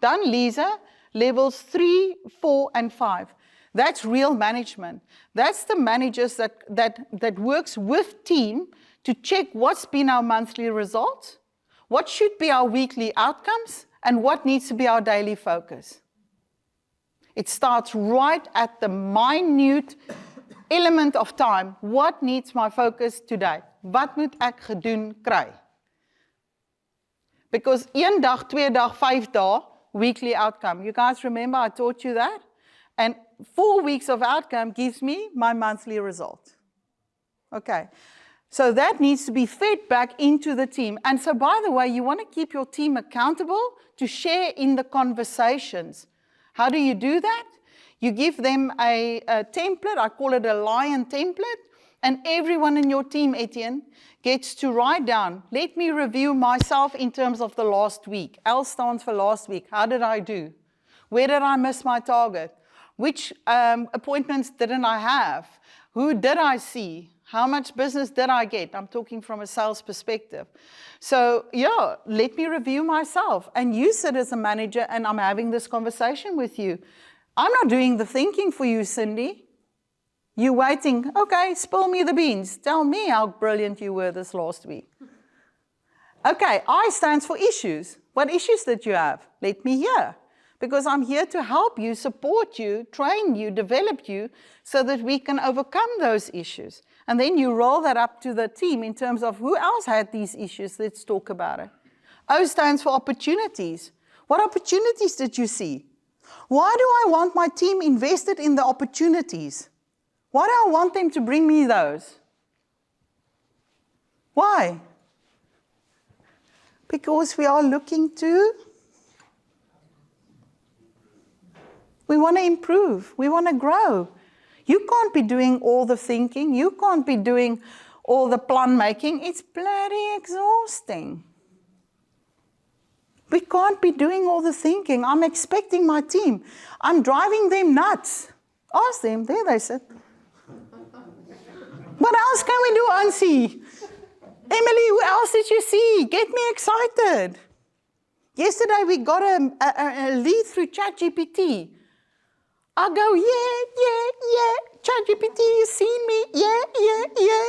Then Lisa, levels 3, 4, and 5. That's real management. That's the managers that works with team to check what's been our monthly results, what should be our weekly outcomes, and what needs to be our daily focus. It starts right at the minute element of time. What needs my focus today? Wat moet ek gedoen kry? Because 1 dag, 2 dag, 5 dae, weekly outcome. You guys remember I taught you that? And 4 weeks of outcome gives me my monthly result. Okay. So that needs to be fed back into the team. And so, by the way, you want to keep your team accountable to share in the conversations. How do you do that? You give them a template, I call it a lion template, and everyone in your team, Etienne, gets to write down, let me review myself in terms of the last week. L stands for last week. How did I do? Where did I miss my target? Which appointments didn't I have? Who did I see? How much business did I get? I'm talking from a sales perspective. So yeah, let me review myself. And you sit as a manager and I'm having this conversation with you. I'm not doing the thinking for you, Cindy. You waiting, okay, spill me the beans. Tell me how brilliant you were this last week. Okay, I stands for issues. What issues did you have? Let me hear. Because I'm here to help you, support you, train you, develop you, so that we can overcome those issues. And then you roll that up to the team in terms of who else had these issues. Let's talk about it. O stands for opportunities. What opportunities did you see? Why do I want my team invested in the opportunities? Why do I want them to bring me those? Why? Because we are looking to, we want to improve, we want to grow. You can't be doing all the thinking, you can't be doing all the plan making, it's bloody exhausting. We can't be doing all the thinking. I'm expecting my team. I'm driving them nuts. Ask them, there they sit. What else can we do, Ansie? Emily, who else did you see? Get me excited. Yesterday we got a lead through ChatGPT. I go, yeah, ChatGPT, you seen me? Yeah.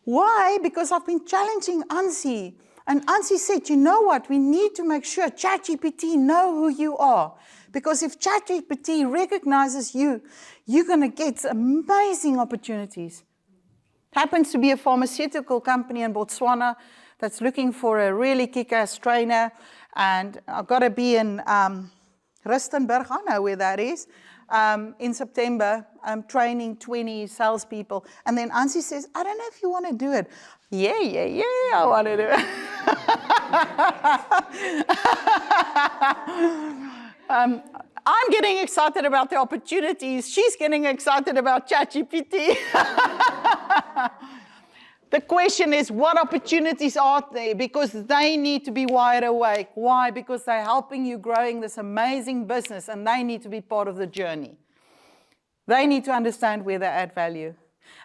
Why? Because I've been challenging Ansie. And Ansie said, you know what? We need to make sure ChatGPT know who you are. Because if ChatGPT recognizes you, you're going to get amazing opportunities. Happens to be a pharmaceutical company in Botswana that's looking for a really kick-ass trainer. And I've got to be in Rustenburg, I know where that is, in September. I'm training 20 salespeople. And then Ansie says, I don't know if you want to do it. Yeah, I want to do it. I'm getting excited about the opportunities. She's getting excited about ChatGPT. The question is, what opportunities are there? Because they need to be wide awake. Why? Because they're helping you growing this amazing business, and they need to be part of the journey. They need to understand where they add value.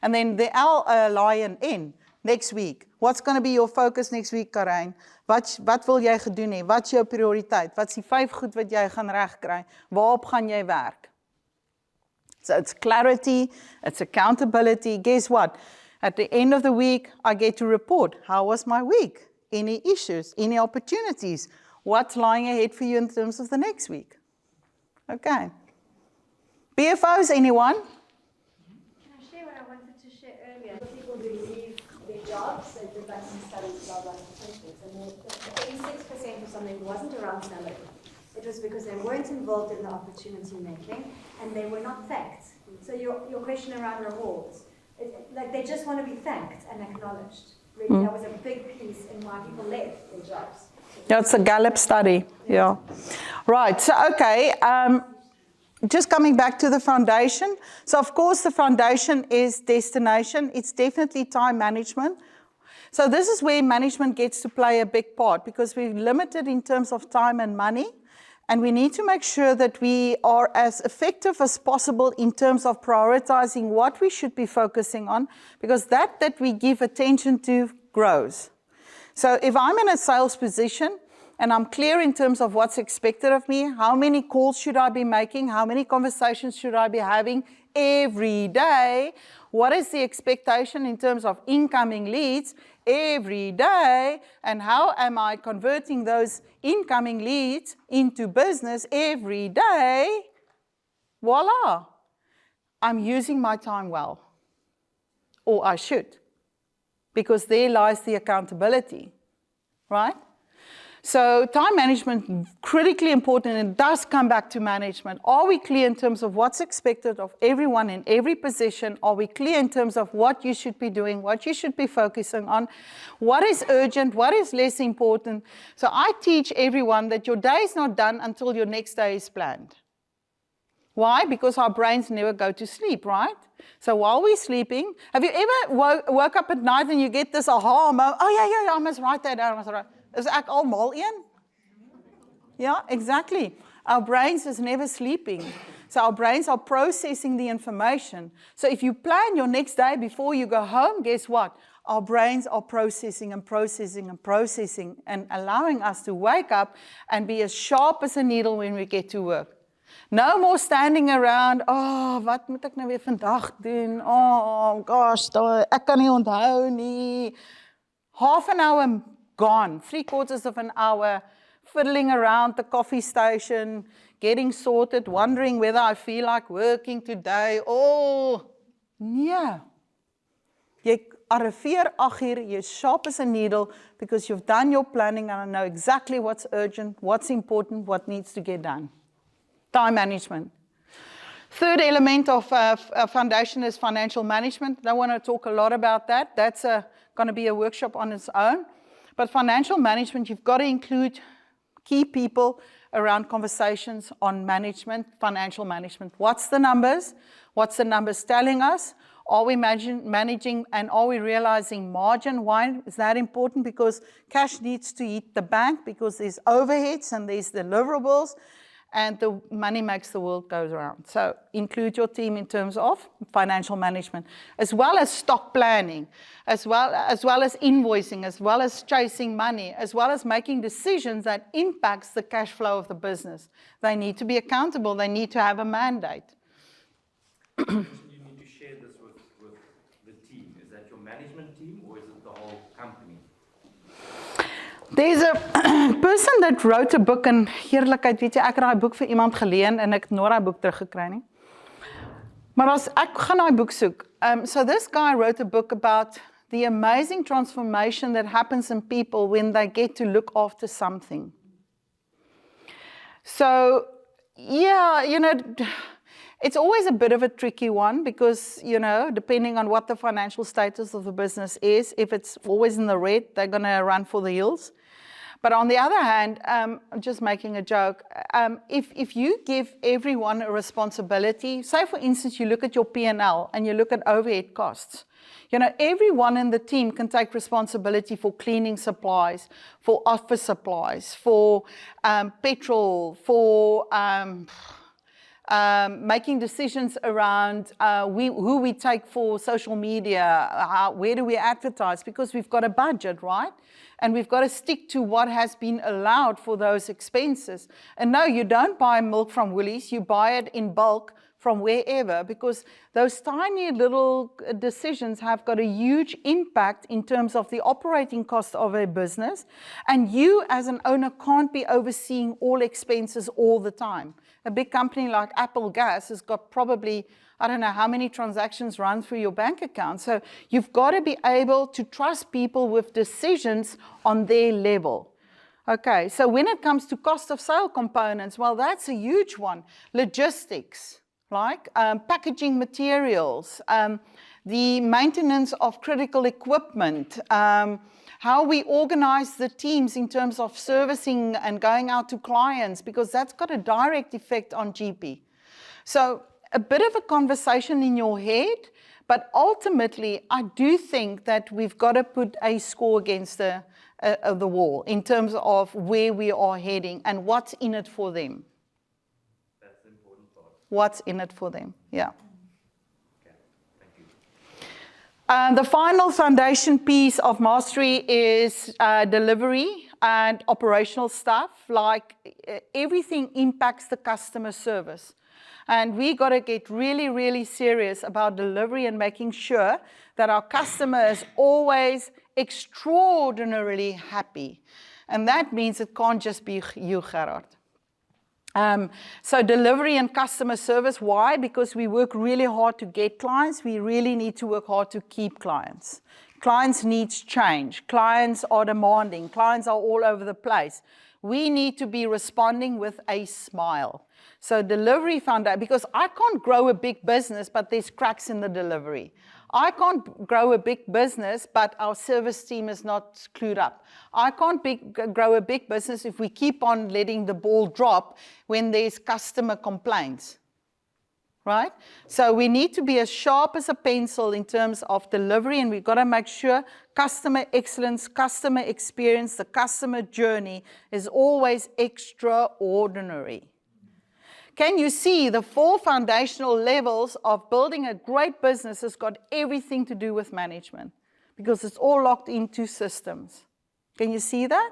And then the L, lion, N, next week. What's going to be your focus next week, Karijn? Wat wil jy gedoen hê? Wat is jou prioriteit? Wat is die 5 goed wat jy gaan regkry? Waarop gaan jy werk? So it's clarity, it's accountability. Guess what? At the end of the week, I get to report. How was my week? Any issues? Any opportunities? What's lying ahead for you in terms of the next week? Okay. BFOs, anyone? Can I share what I wanted to share earlier? People who leave their jobs, they did like some studies about like and 86% or something wasn't around salary. It was because they weren't involved in the opportunity making and they were not thanked. So your question around rewards, like they just want to be thanked and acknowledged. Really, that was a big piece in why people left their jobs. Yeah, it's a Gallup study. Yeah. Right. So, okay. Just coming back to the foundation. So, of course, the foundation is destination. It's definitely time management. So this is where management gets to play a big part because we're limited in terms of time and money. And we need to make sure that we are as effective as possible in terms of prioritizing what we should be focusing on, because that we give attention to grows. So if I'm in a sales position and I'm clear in terms of what's expected of me, how many calls should I be making, how many conversations should I be having every day, what is the expectation in terms of incoming leads every day, and how am I converting those incoming leads into business every day, voila, I'm using my time well, or I should, because there lies the accountability, right? So time management, critically important, and it does come back to management. Are we clear in terms of what's expected of everyone in every position? Are we clear in terms of what you should be doing, what you should be focusing on, what is urgent, what is less important? So I teach everyone that your day is not done until your next day is planned. Why? Because our brains never go to sleep, right? So while we're sleeping, have you ever woke up at night and you get this aha moment, oh yeah, I must write that down, I must write. Is ek almal een? Yeah, exactly. Our brains is never sleeping. So our brains are processing the information. So if you plan your next day before you go home, guess what? Our brains are processing and processing and processing and allowing us to wake up and be as sharp as a needle when we get to work. No more standing around, oh, wat moet ek nou weer vandag doen? Oh, gosh, ek kan nie onthou nie. Half an hour gone, 3/4 of an hour, fiddling around the coffee station, getting sorted, wondering whether I feel like working today. Oh, nee. Jy arriveer 8:00, you're sharp as a needle because you've done your planning and I know exactly what's urgent, what's important, what needs to get done. Time management. Third element of foundation is financial management. I don't want to talk a lot about that. That's going to be a workshop on its own. But financial management, you've got to include key people around conversations on management, financial management. What's the numbers? What's the numbers telling us? Are we managing and are we realizing margin? Why is that important? Because cash needs to hit the bank because there's overheads and there's deliverables. And the money makes the world go around. So include your team in terms of financial management, as well as stock planning, as well as invoicing, as well as chasing money, as well as making decisions that impacts the cash flow of the business. They need to be accountable. They need to have a mandate. You need to share this with the team. Is that your management team or is it the whole company? There's a person that wrote a book, en heerlikheid, weet jy, ek het daai boek vir iemand geleen en ek het nooit daai boek teruggekry nie. Maar ek gaan daai boek soek. So this guy wrote a book about the amazing transformation that happens in people when they get to look after something. So, yeah, you know, it's always a bit of a tricky one because, you know, depending on what the financial status of the business is, if it's always in the red, they're going to run for the hills. But on the other hand, I'm just making a joke. If you give everyone a responsibility, say for instance, you look at your P&L and you look at overhead costs. You know, everyone in the team can take responsibility for cleaning supplies, for office supplies, for petrol, for making decisions around who we take for social media, where do we advertise, because we've got a budget, right? And we've got to stick to what has been allowed for those expenses. And no, you don't buy milk from Woolies, you buy it in bulk from wherever, because those tiny little decisions have got a huge impact in terms of the operating cost of a business. And you as an owner can't be overseeing all expenses all the time. A big company like Apple Gas has got probably, I don't know how many transactions run through your bank account. So you've got to be able to trust people with decisions on their level. Okay, so when it comes to cost of sale components, well, that's a huge one. Logistics, like packaging materials, the maintenance of critical equipment, how we organize the teams in terms of servicing and going out to clients, because that's got a direct effect on GP. So a bit of a conversation in your head, but ultimately I do think that we've got to put a score against the wall in terms of where we are heading and what's in it for them. That's the important part. What's in it for them, yeah. Okay, thank you. The final foundation piece of mastery is delivery and operational stuff, like everything impacts the customer service. And we got to get really, really serious about delivery and making sure that our customer is always extraordinarily happy. And that means it can't just be you, Gerard. So delivery and customer service, why? Because we work really hard to get clients. We really need to work hard to keep clients. Clients need change. Clients are demanding. Clients are all over the place. We need to be responding with a smile. So delivery foundation, because I can't grow a big business, but there's cracks in the delivery. I can't grow a big business, but our service team is not clued up. I can't grow a big business if we keep on letting the ball drop when there's customer complaints, right? So we need to be as sharp as a pencil in terms of delivery, and we've got to make sure customer excellence, customer experience, the customer journey is always extraordinary. Can you see the 4 foundational levels of building a great business has got everything to do with management because it's all locked into systems. Can you see that?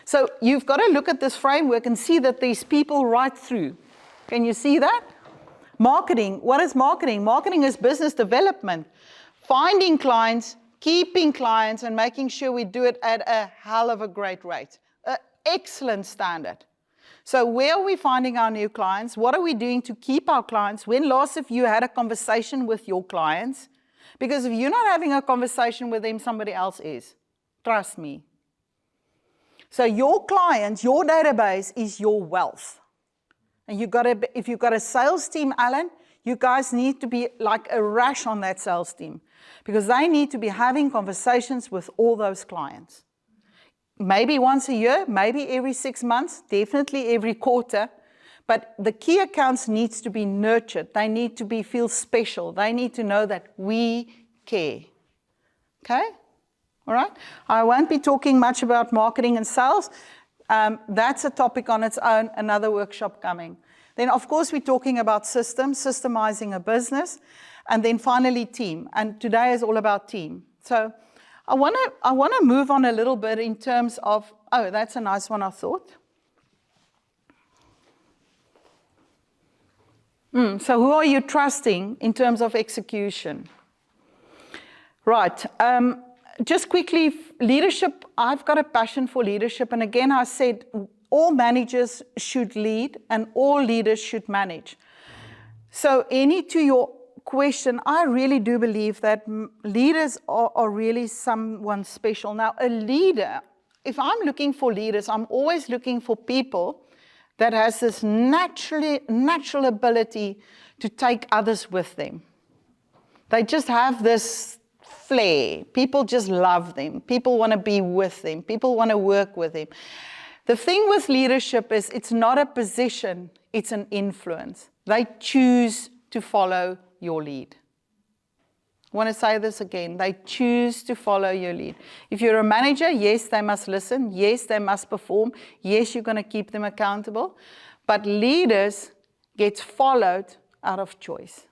So you've got to look at this framework and see that there's people right through. Can you see that? Marketing. What is marketing? Marketing is business development. Finding clients, keeping clients, and making sure we do it at a hell of a great rate. An excellent standard. So where are we finding our new clients? What are we doing to keep our clients? When last have you had a conversation with your clients? Because if you're not having a conversation with them, somebody else is. Trust me. So your clients, your database is your wealth. And if you've got a sales team, Alan, you guys need to be like a rash on that sales team because they need to be having conversations with all those clients. Maybe once a year, maybe every 6 months, definitely every quarter. But the key accounts needs to be nurtured. They need to feel special. They need to know that we care. Okay? All right? I won't be talking much about marketing and sales. That's a topic on its own, another workshop coming. Then, of course, we're talking about systems, systemizing a business, and then finally team. And today is all about team. So I want to move on a little bit in terms of, oh, that's a nice one, I thought. So who are you trusting in terms of execution? Right. Just quickly, leadership, I've got a passion for leadership. And again, I said all managers should lead and all leaders should manage. So to your question, I really do believe that leaders are really someone special. Now, a leader, if I'm looking for leaders, I'm always looking for people that has this natural ability to take others with them. They just have this flair. People just love them. People want to be with them. People want to work with them. The thing with leadership is it's not a position, it's an influence. They choose to follow your lead. I want to say this again. They choose to follow your lead. If you're a manager, yes, they must listen. Yes, they must perform. Yes, you're going to keep them accountable. But leaders get followed out of choice.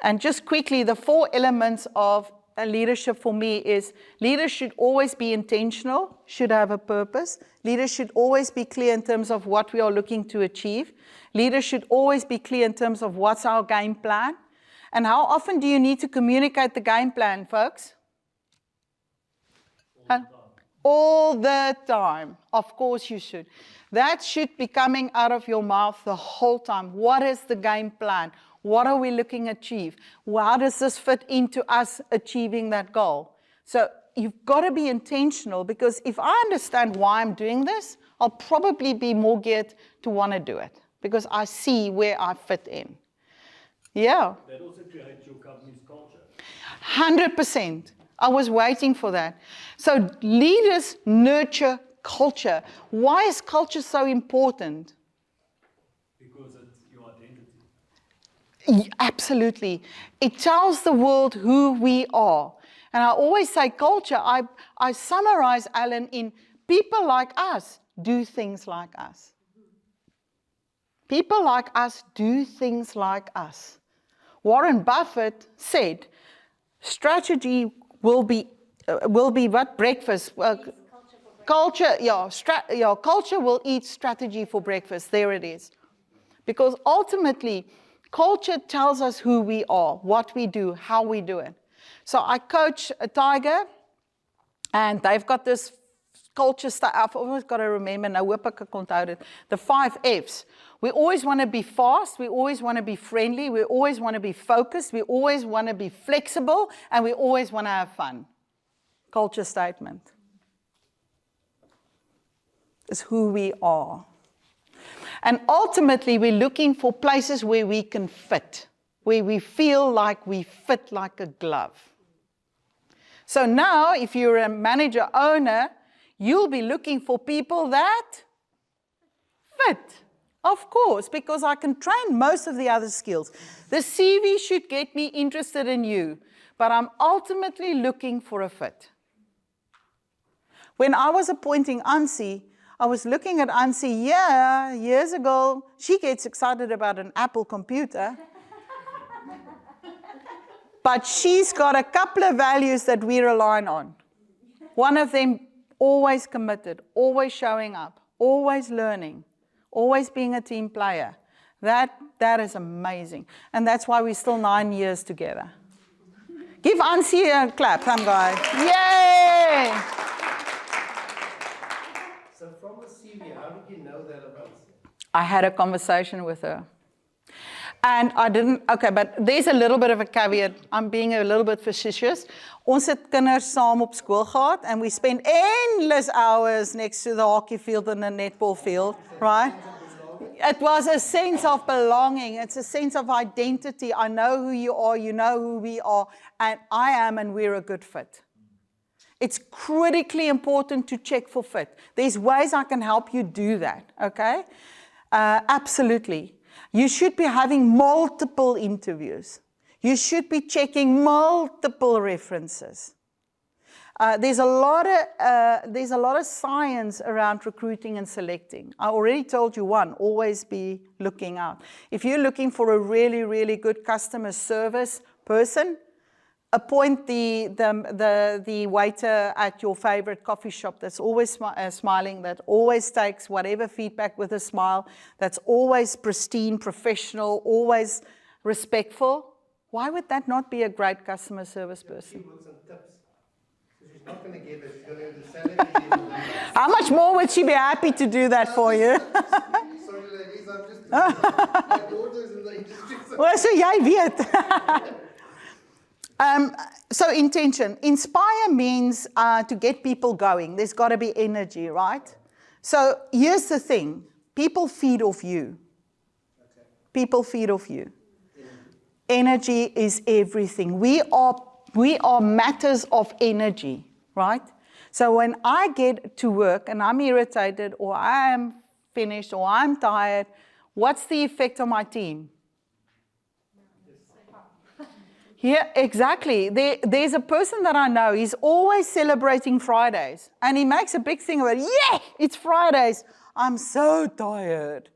And just quickly, the 4 elements of leadership for me is leaders should always be intentional, should have a purpose. Leaders should always be clear in terms of what we are looking to achieve. Leaders should always be clear in terms of what's our game plan. And how often do you need to communicate the game plan, folks? All the time. Of course you should. That should be coming out of your mouth the whole time. What is the game plan? What are we looking to achieve? How does this fit into us achieving that goal? So you've got to be intentional because if I understand why I'm doing this, I'll probably be more geared to want to do it because I see where I fit in. Yeah. That also creates your company's culture. 100%. I was waiting for that. So leaders nurture culture. Why is culture so important? Because it's your identity. Absolutely. It tells the world who we are. And I always say culture, I summarize, Alan, in people like us do things like us. People like us do things like us. Warren Buffett said, strategy will be what? Breakfast. Culture will eat strategy for breakfast. There it is. Because ultimately, culture tells us who we are, what we do, how we do it. So I coach a Tiger, and they've got this culture stuff. I've always got to remember, nou hoop ek onthou dit, the 5 F's. We always want to be fast, we always want to be friendly, we always want to be focused, we always want to be flexible, and we always want to have fun. Culture statement. It's who we are. And ultimately, we're looking for places where we can fit, where we feel like we fit like a glove. So now, if you're a manager owner, you'll be looking for people that fit. Of course, because I can train most of the other skills. The CV should get me interested in you, but I'm ultimately looking for a fit. When I was appointing Ansi, I was looking at Ansi, yeah, years ago, she gets excited about an Apple computer. But she's got a couple of values that we rely on. One of them, always committed, always showing up, always learning, always being a team player. That is amazing. And that's why we're still 9 years together. Give Ansi a clap, come guys. Yay! So from the CV, how did you know that about you? I had a conversation with her. And I didn't, okay, but there's a little bit of a caveat. I'm being a little bit facetious. Ons het kinders saam op school gehad, and we spent endless hours next to the hockey field and the netball field, right? It was a sense of belonging. It's a sense of identity. I know who you are, you know who we are, and I am, and we're a good fit. It's critically important to check for fit. There's ways I can help you do that, okay? Absolutely. You should be having multiple interviews. You should be checking multiple references. There's a lot of science around recruiting and selecting. I already told you one, always be looking out. If you're looking for a really, really good customer service person, appoint the waiter at your favorite coffee shop that's always smiling, that always takes whatever feedback with a smile, that's always pristine, professional, always respectful. Why would that not be a great customer service person? She wants some tips. So she's not going to get it. She's going to do the salary. How much more would she be happy to do that for you? Sorry ladies, I'm just my daughter's in the industry. Well, so jy weet. So intention. Inspire means to get people going. There's got to be energy, right? So here's the thing. People feed off you. People feed off you. Energy is everything. We are matters of energy, right? So when I get to work and I'm irritated or I am finished or I'm tired, what's the effect on my team? Yeah, exactly. There's a person that I know, he's always celebrating Fridays. And he makes a big thing about, yeah, it's Fridays. I'm so tired.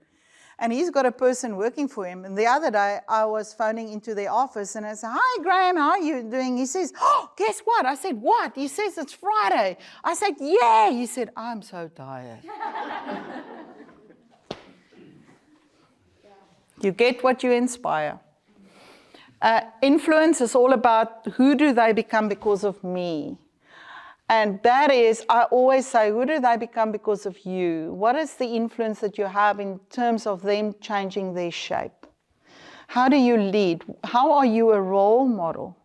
And he's got a person working for him. And the other day, I was phoning into the office and I said, hi, Graham, how are you doing? He says, oh, guess what? I said, what? He says, it's Friday. I said, yeah. He said, I'm so tired. You get what you inspire. Influence is all about who do they become because of me. And that is, I always say, who do they become because of you? What is the influence that you have in terms of them changing their shape? How do you lead? How are you a role model?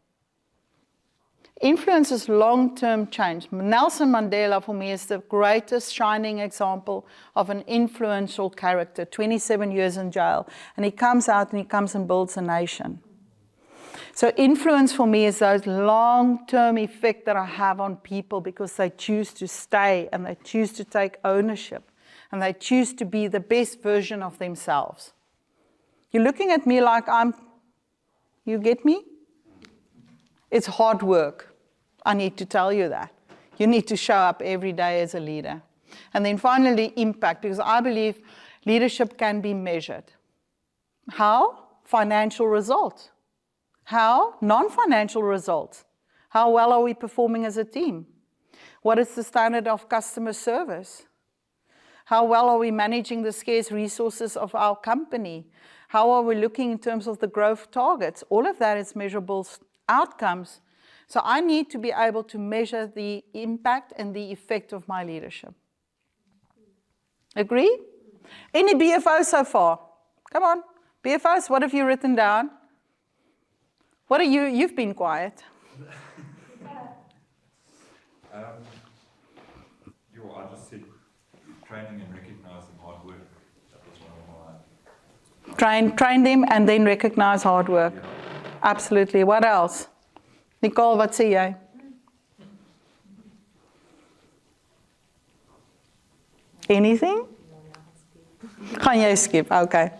Influence is long-term change. Nelson Mandela, for me, is the greatest shining example of an influential character, 27 years in jail. And he comes out and he comes and builds a nation. So influence for me is those long-term effect that I have on people because they choose to stay and they choose to take ownership and they choose to be the best version of themselves. You're looking at me like you get me? It's hard work. I need to tell you that. You need to show up every day as a leader. And then finally, impact, because I believe leadership can be measured. How? Financial results. How? Non-financial results. How well are we performing as a team? What is the standard of customer service? How well are we managing the scarce resources of our company? How are we looking in terms of the growth targets? All of that is measurable outcomes. So I need to be able to measure the impact and the effect of my leadership. Agree? Any BFOs so far? Come on. BFOs, what have you written down? What are you? You've been quiet. I just said training and recognizing hard work. That was one of my... Train them and then recognize hard work. Yeah. Absolutely. What else? Nicole, wat sê jy? Anything? Gaan jy skip? Okay.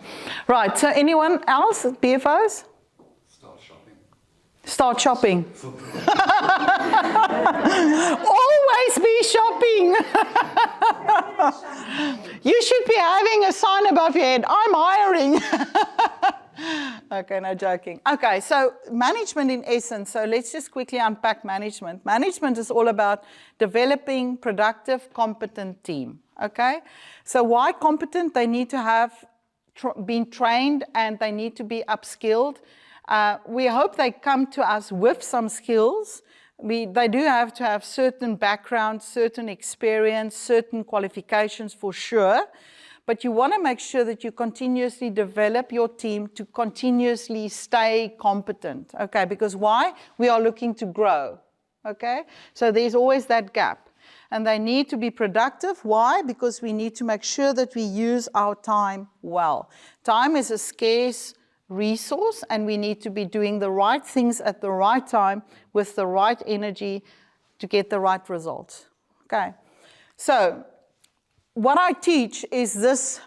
Right. So anyone else? BFOs? Start shopping. Always be shopping. You should be having a sign above your head, I'm hiring. Okay, no joking. Okay, so management in essence, so let's just quickly unpack management. Management is all about developing productive, competent team, okay? So why competent? They need to have been trained and they need to be upskilled. We hope they come to us with some skills. They do have to have certain background, certain experience, certain qualifications for sure. But you want to make sure that you continuously develop your team to continuously stay competent, okay? Because why? We are looking to grow, okay? So there's always that gap. And they need to be productive. Why? Because we need to make sure that we use our time well. Time is a scarce resource, and we need to be doing the right things at the right time with the right energy to get the right results, okay? So what I teach is this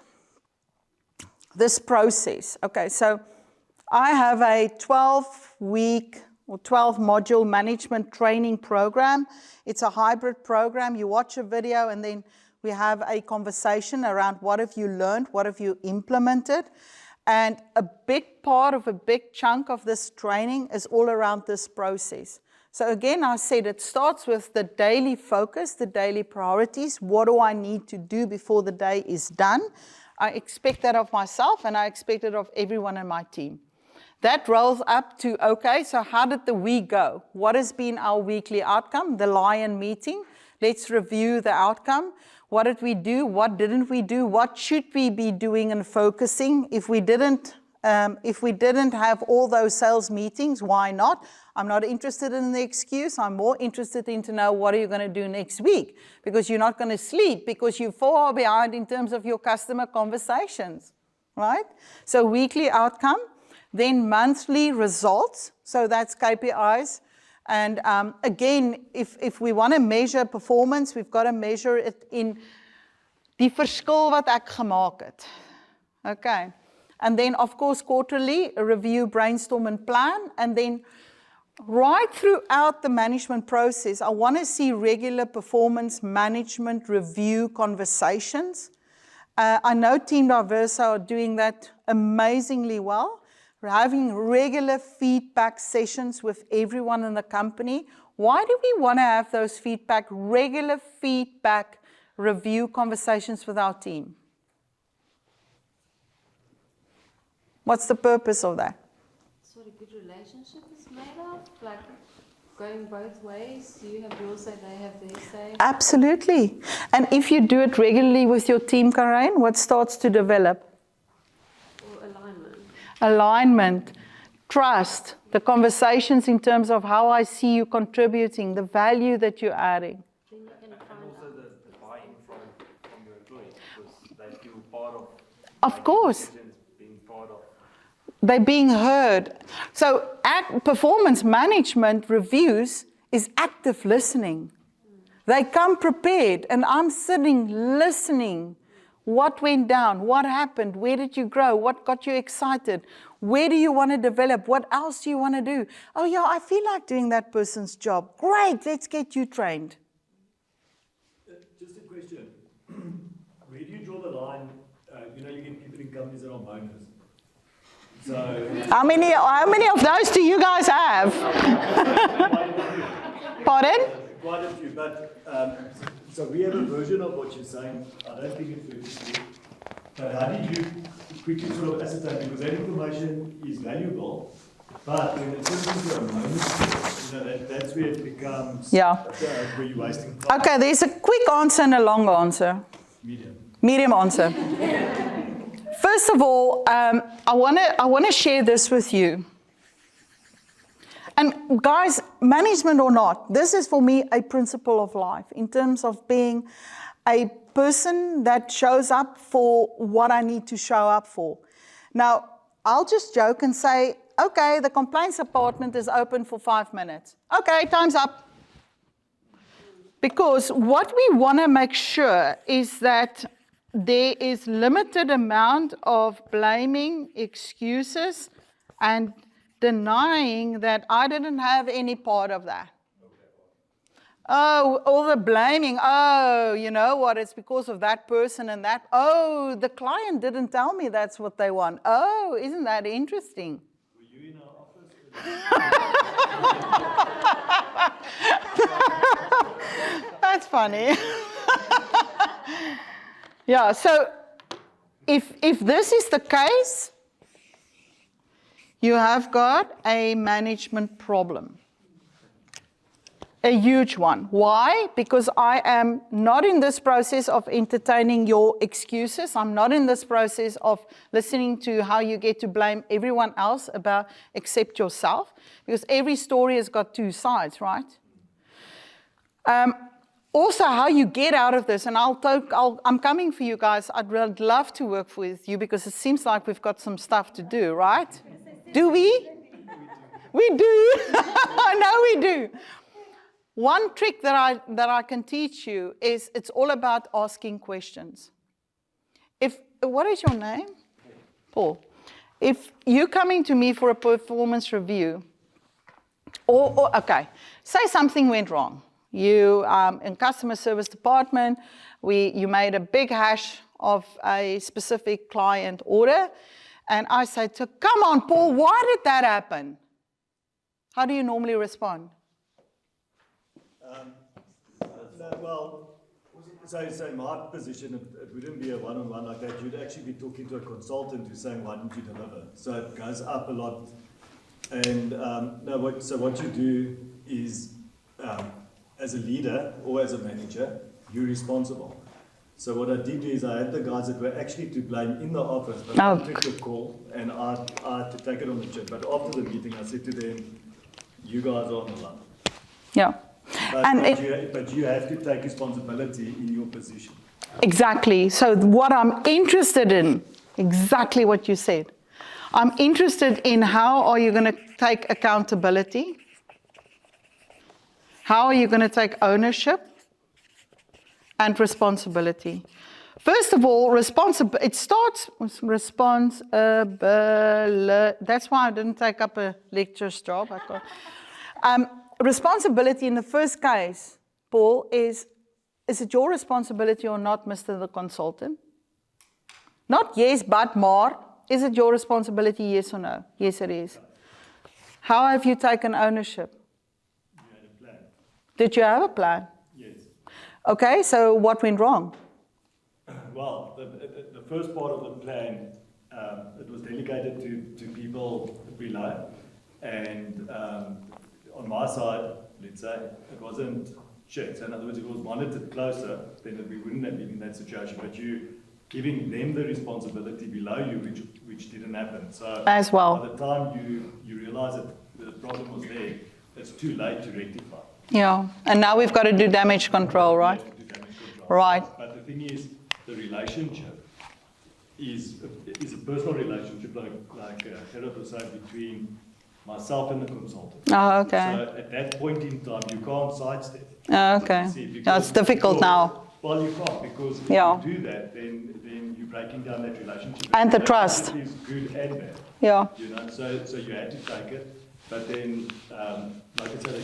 process. Okay, so I have a 12-week or 12-module management training program. It's a hybrid program. You watch a video and then we have a conversation around what have you learned, what have you implemented. And a big part of a big chunk of this training is all around this process. So again, I said it starts with the daily focus, the daily priorities. What do I need to do before the day is done? I expect that of myself and I expect it of everyone in my team. That rolls up to, okay, so how did the week go? What has been our weekly outcome? The Lion meeting. Let's review the outcome. What did we do? What didn't we do? What should we be doing and focusing? If we didn't have all those sales meetings, why not? I'm not interested in the excuse. I'm more interested in to know what are you going to do next week, because you're not going to sleep because you're far behind in terms of your customer conversations, right? So weekly outcome, then monthly results. So that's KPIs. And again, if we want to measure performance, we've got to measure it in die verskil wat ek gemaak het. Okay. And then, of course, quarterly, a review, brainstorm, and plan. And then right throughout the management process, I want to see regular performance management review conversations. I know Team Diversa are doing that amazingly well. We're having regular feedback sessions with everyone in the company. Why do we want to have those regular feedback review conversations with our team? What's the purpose of that? So a good relationship is made of, like going both ways. You have your say, they have their say. Absolutely. And if you do it regularly with your team, Karen, what starts to develop? Or alignment. Alignment, trust, the conversations in terms of how I see you contributing, the value that you're adding. And also the buy-in from your employees, because they feel part of course. Being part of. They're being heard. So performance management reviews is active listening. They come prepared, and I'm sitting listening. What went down? What happened? Where did you grow? What got you excited? Where do you want to develop? What else do you want to do? Oh yeah, I feel like doing that person's job. Great, let's get you trained. Just a question. Where do you draw the line? You get people in companies that are boners. So How many of those do you guys have? Pardon? quite a few, but so we have a version of what you're saying. I don't think it's very clear. But how did you quickly sort of ascertain, because that information is valuable, but when it turns into a moment, that's where it becomes where you're wasting time. Okay, there's a quick answer and a long answer. Medium answer. First of all, I want to share this with you. And guys, management or not, this is for me a principle of life in terms of being a person that shows up for what I need to show up for. Now, I'll just joke and say, okay, the complaints department is open for 5 minutes. Okay, time's up. Because what we want to make sure is that there is limited amount of blaming, excuses, and denying that I didn't have any part of that. Oh, all the blaming. Oh, you know what? It's because of that person and that. Oh, the client didn't tell me that's what they want. Oh, isn't that interesting? Were you in our office? That's funny. Yeah, so if this is the case, you have got a management problem. A huge one. Why? Because I am not in this process of entertaining your excuses. I'm not in this process of listening to how you get to blame everyone else about except yourself. Because every story has got two sides, right? Also, how you get out of this, and I'm coming for you guys. I'd really love to work with you because it seems like we've got some stuff to do, right? Do we? We do. I know we do. One trick that I can teach you is it's all about asking questions. What is your name? Paul. If you're coming to me for a performance review, okay, say something went wrong. You, in customer service department, you made a big hash of a specific client order, and I said, come on, Paul, why did that happen? How do you normally respond? Well, so in my position, it wouldn't be a one-on-one like that. You'd actually be talking to a consultant who's saying, why didn't you deliver? So it goes up a lot. And so what you do is, as a leader or as a manager, you're responsible. So what I did is I had the guys that were actually to blame in the office, but I took the call and I had to take it on the chin. But after the meeting, I said to them, you guys are on the line. Yeah. But you have to take responsibility in your position. Exactly. So what I'm interested in, exactly what you said. I'm interested in how are you going to take accountability? How are you going to take ownership and responsibility? First of all, it starts with responsibility. That's why I didn't take up a lecturer's job. Responsibility in the first case, Paul, is it your responsibility or not, Mr. the consultant? Not yes, but maar. Is it your responsibility, yes or no? Yes, it is. How have you taken ownership? You had a plan. Did you have a plan? Yes. Okay, so what went wrong? Well, the first part of the plan, it was delegated to people below, and on my side, let's say, it wasn't checked. So in other words, if it was monitored closer, then we wouldn't have been in that situation. But you giving them the responsibility below you, which didn't happen. So as well, by the time you realize that the problem was there, it's too late to rectify. Yeah, and now we've got to do damage control, right? Right. But the thing is, the relationship is a personal relationship, like Gerard was saying, between myself and the consultant. Oh, okay. So at that point in time, you can't sidestep. Oh, okay. It's difficult now. Well, you can't, because if Yeah. you do that, then you're breaking down that relationship. And the that trust. Is good and bad. Yeah. You know, so you had to take it, but then, like I said,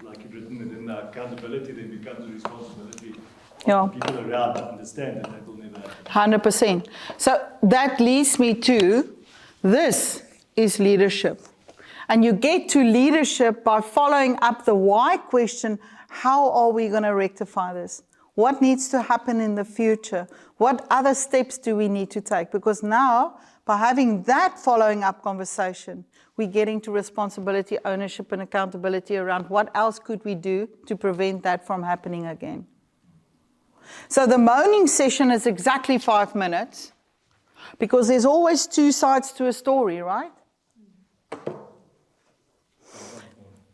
like you've written it in the accountability, then becomes a responsibility of people around that understand that will never happen. 100%. So that leads me to this is leadership. And you get to leadership by following up the why question. How are we going to rectify this? What needs to happen in the future? What other steps do we need to take? Because now, by having that following up conversation, we're getting to responsibility, ownership, and accountability around what else could we do to prevent that from happening again. So the moaning session is exactly 5 minutes, because there's always two sides to a story, right?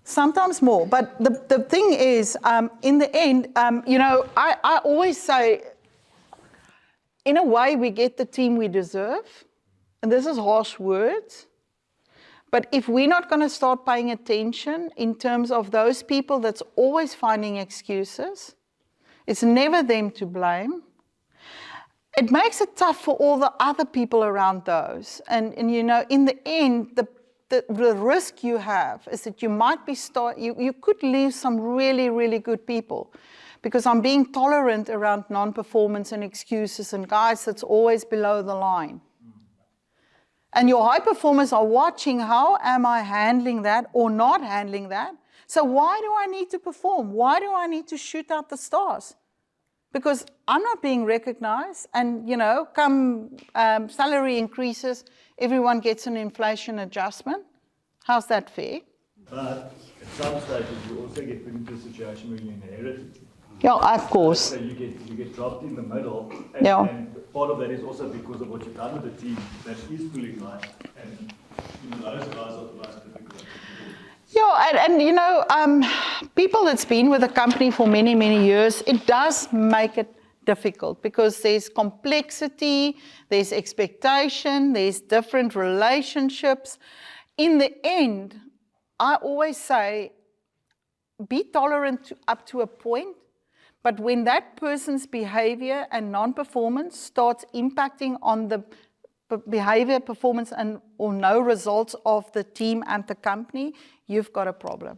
Sometimes more, but the thing is, in the end, I always say, in a way, we get the team we deserve, and this is harsh words, but if we're not going to start paying attention in terms of those people that's always finding excuses, it's never them to blame. It makes it tough for all the other people around those, and in the end, the risk you have is that you might be you could leave some really, really good people, because I'm being tolerant around non-performance and excuses, and guys, that's always below the line. And your high performers are watching, how am I handling that or not handling that? So why do I need to perform? Why do I need to shoot out the stars? Because I'm not being recognized, and come salary increases, everyone gets an inflation adjustment. How's that fair? But at some stages, you also get put into a situation where you inherit it. Yeah, of course. So you get dropped in the middle, Yeah. and part of that is also because of what you've done with the team that is pulling line, and those guys are the most difficult. Yeah, and people that's been with the company for many, many years, it does make it difficult because there's complexity, there's expectation, there's different relationships. In the end, I always say, be tolerant up to a point, but when that person's behavior and non-performance starts impacting on the behavior, performance, or no results of the team and the company, you've got a problem.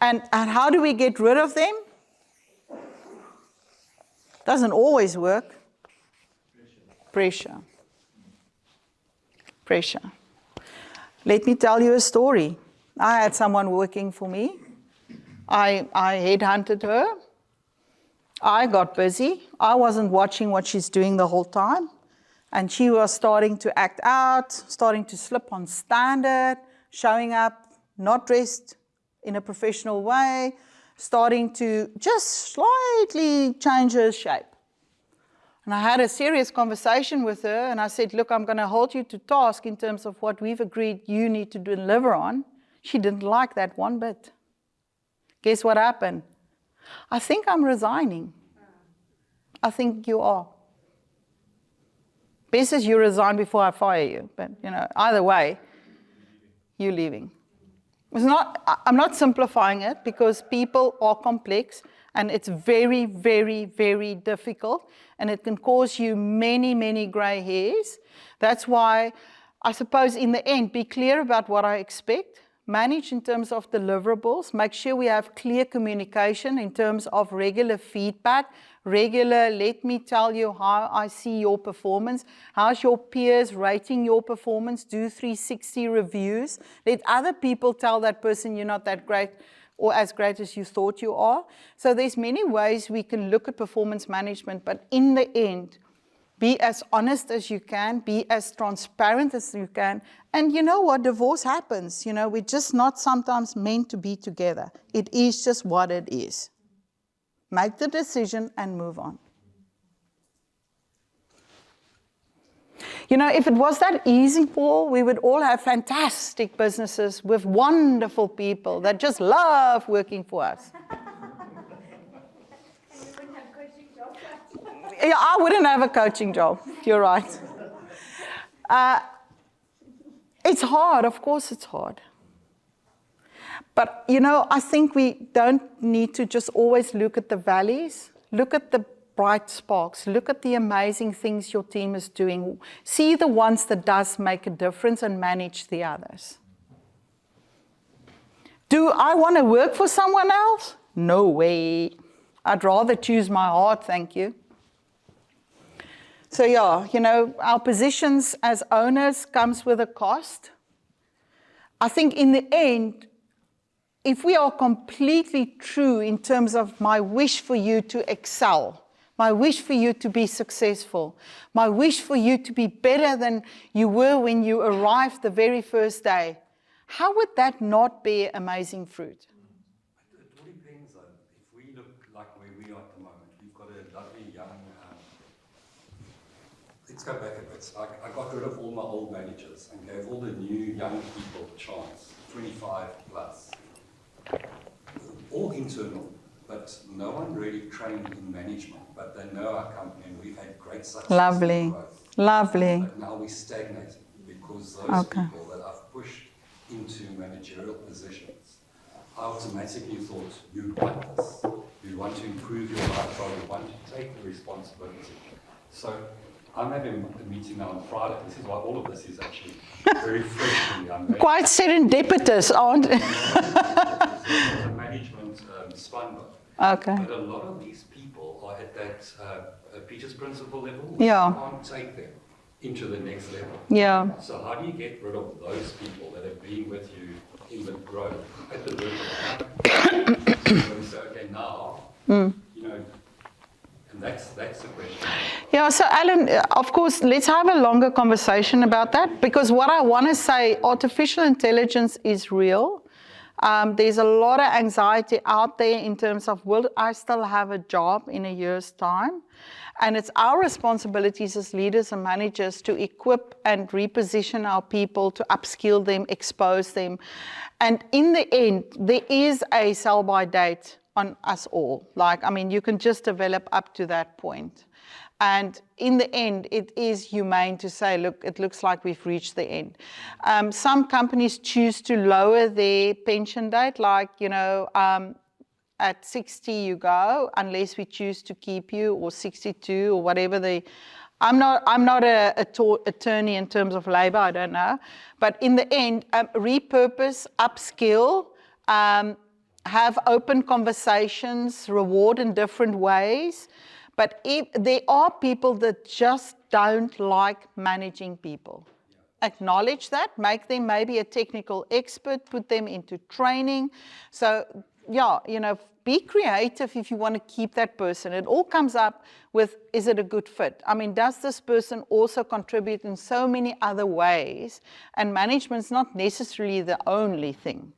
And how do we get rid of them? Doesn't always work. Pressure. Pressure. Let me tell you a story. I had someone working for me. I headhunted her. I got busy. I wasn't watching what she's doing the whole time. And she was starting to act out, starting to slip on standard, showing up not dressed in a professional way, starting to just slightly change her shape. And I had a serious conversation with her, and I said, look, I'm going to hold you to task in terms of what we've agreed you need to deliver on. She didn't like that one bit. Guess what happened? I think I'm resigning. I think you are. Best is you resign before I fire you. But, either way, you're leaving. I'm not simplifying it, because people are complex, and it's very, very, very difficult, and it can cause you many, many gray hairs. That's why I suppose in the end, be clear about what I expect, manage in terms of deliverables, make sure we have clear communication in terms of regular feedback, let me tell you how I see your performance, how's your peers rating your performance, do 360 reviews, let other people tell that person you're not that great or as great as you thought you are. So there's many ways we can look at performance management, but in the end, be as honest as you can, be as transparent as you can. And you know what? Divorce happens. We're just not sometimes meant to be together. It is just what it is. Make the decision and move on. If it was that easy, Paul, we would all have fantastic businesses with wonderful people that just love working for us. Yeah, I wouldn't have a coaching job. You're right. It's hard. Of course it's hard. But, I think we don't need to just always look at the valleys. Look at the bright sparks. Look at the amazing things your team is doing. See the ones that does make a difference and manage the others. Do I want to work for someone else? No way. I'd rather choose my heart, thank you. So yeah, our positions as owners comes with a cost. I think in the end, if we are completely true in terms of my wish for you to excel, my wish for you to be successful, my wish for you to be better than you were when you arrived the very first day, how would that not bear amazing fruit? It all depends on, if we look like where we are at the moment, we've got a lovely young, let's go back a bit. I got rid of all my old managers and gave all the new young people a chance, 25 plus. All internal, but no one really trained in management, but they know our company and we've had great success. Lovely, and growth. lovely. But now we're stagnating because those people that I've pushed into managerial positions, I automatically thought, you want this, you want to improve your lifestyle, you want to take the responsibility. So I'm having a meeting now on Friday. This is why all of this is actually very fresh for me. I'm going Quite serendipitous, aren't it? It's a management spun. Okay. But a lot of these people are at that Peter's principle level. Yeah. You can't take them into the next level. Yeah. So how do you get rid of those people that have been with you in the growth at the root of the company? When we say, okay, now, you know, and that's the question. Yeah, so Alan, of course, let's have a longer conversation about that, because what I want to say, artificial intelligence is real. There's a lot of anxiety out there in terms of, will I still have a job in a year's time? And it's our responsibilities as leaders and managers to equip and reposition our people, to upskill them, expose them. And in the end, there is a sell-by date on us all. Like, I mean, you can just develop up to that point. And in the end, it is humane to say, look, it looks like we've reached the end. Some companies choose to lower their pension date, like, you know, at 60 you go, unless we choose to keep you, or 62, or whatever the... I'm not an attorney in terms of labor, I don't know. But in the end, repurpose, upskill, have open conversations, reward in different ways. But if there are people that just don't like managing people. Acknowledge that, make them maybe a technical expert, put them into training. So, yeah, you know, be creative if you want to keep that person. It all comes up with, is it a good fit? I mean, does this person also contribute in so many other ways? And management's not necessarily the only thing.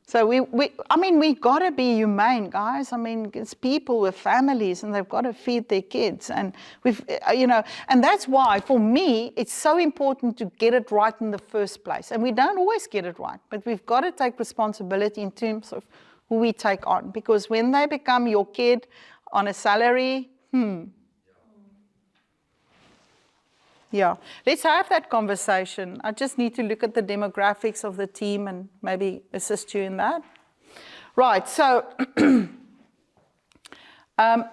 So we got to be humane, guys. I mean, it's people with families, and they've got to feed their kids. And and that's why, for me, it's so important to get it right in the first place. And we don't always get it right, but we've got to take responsibility in terms of who we take on. Because when they become your kid on a salary, yeah, let's have that conversation. I just need to look at the demographics of the team and maybe assist you in that. Right, so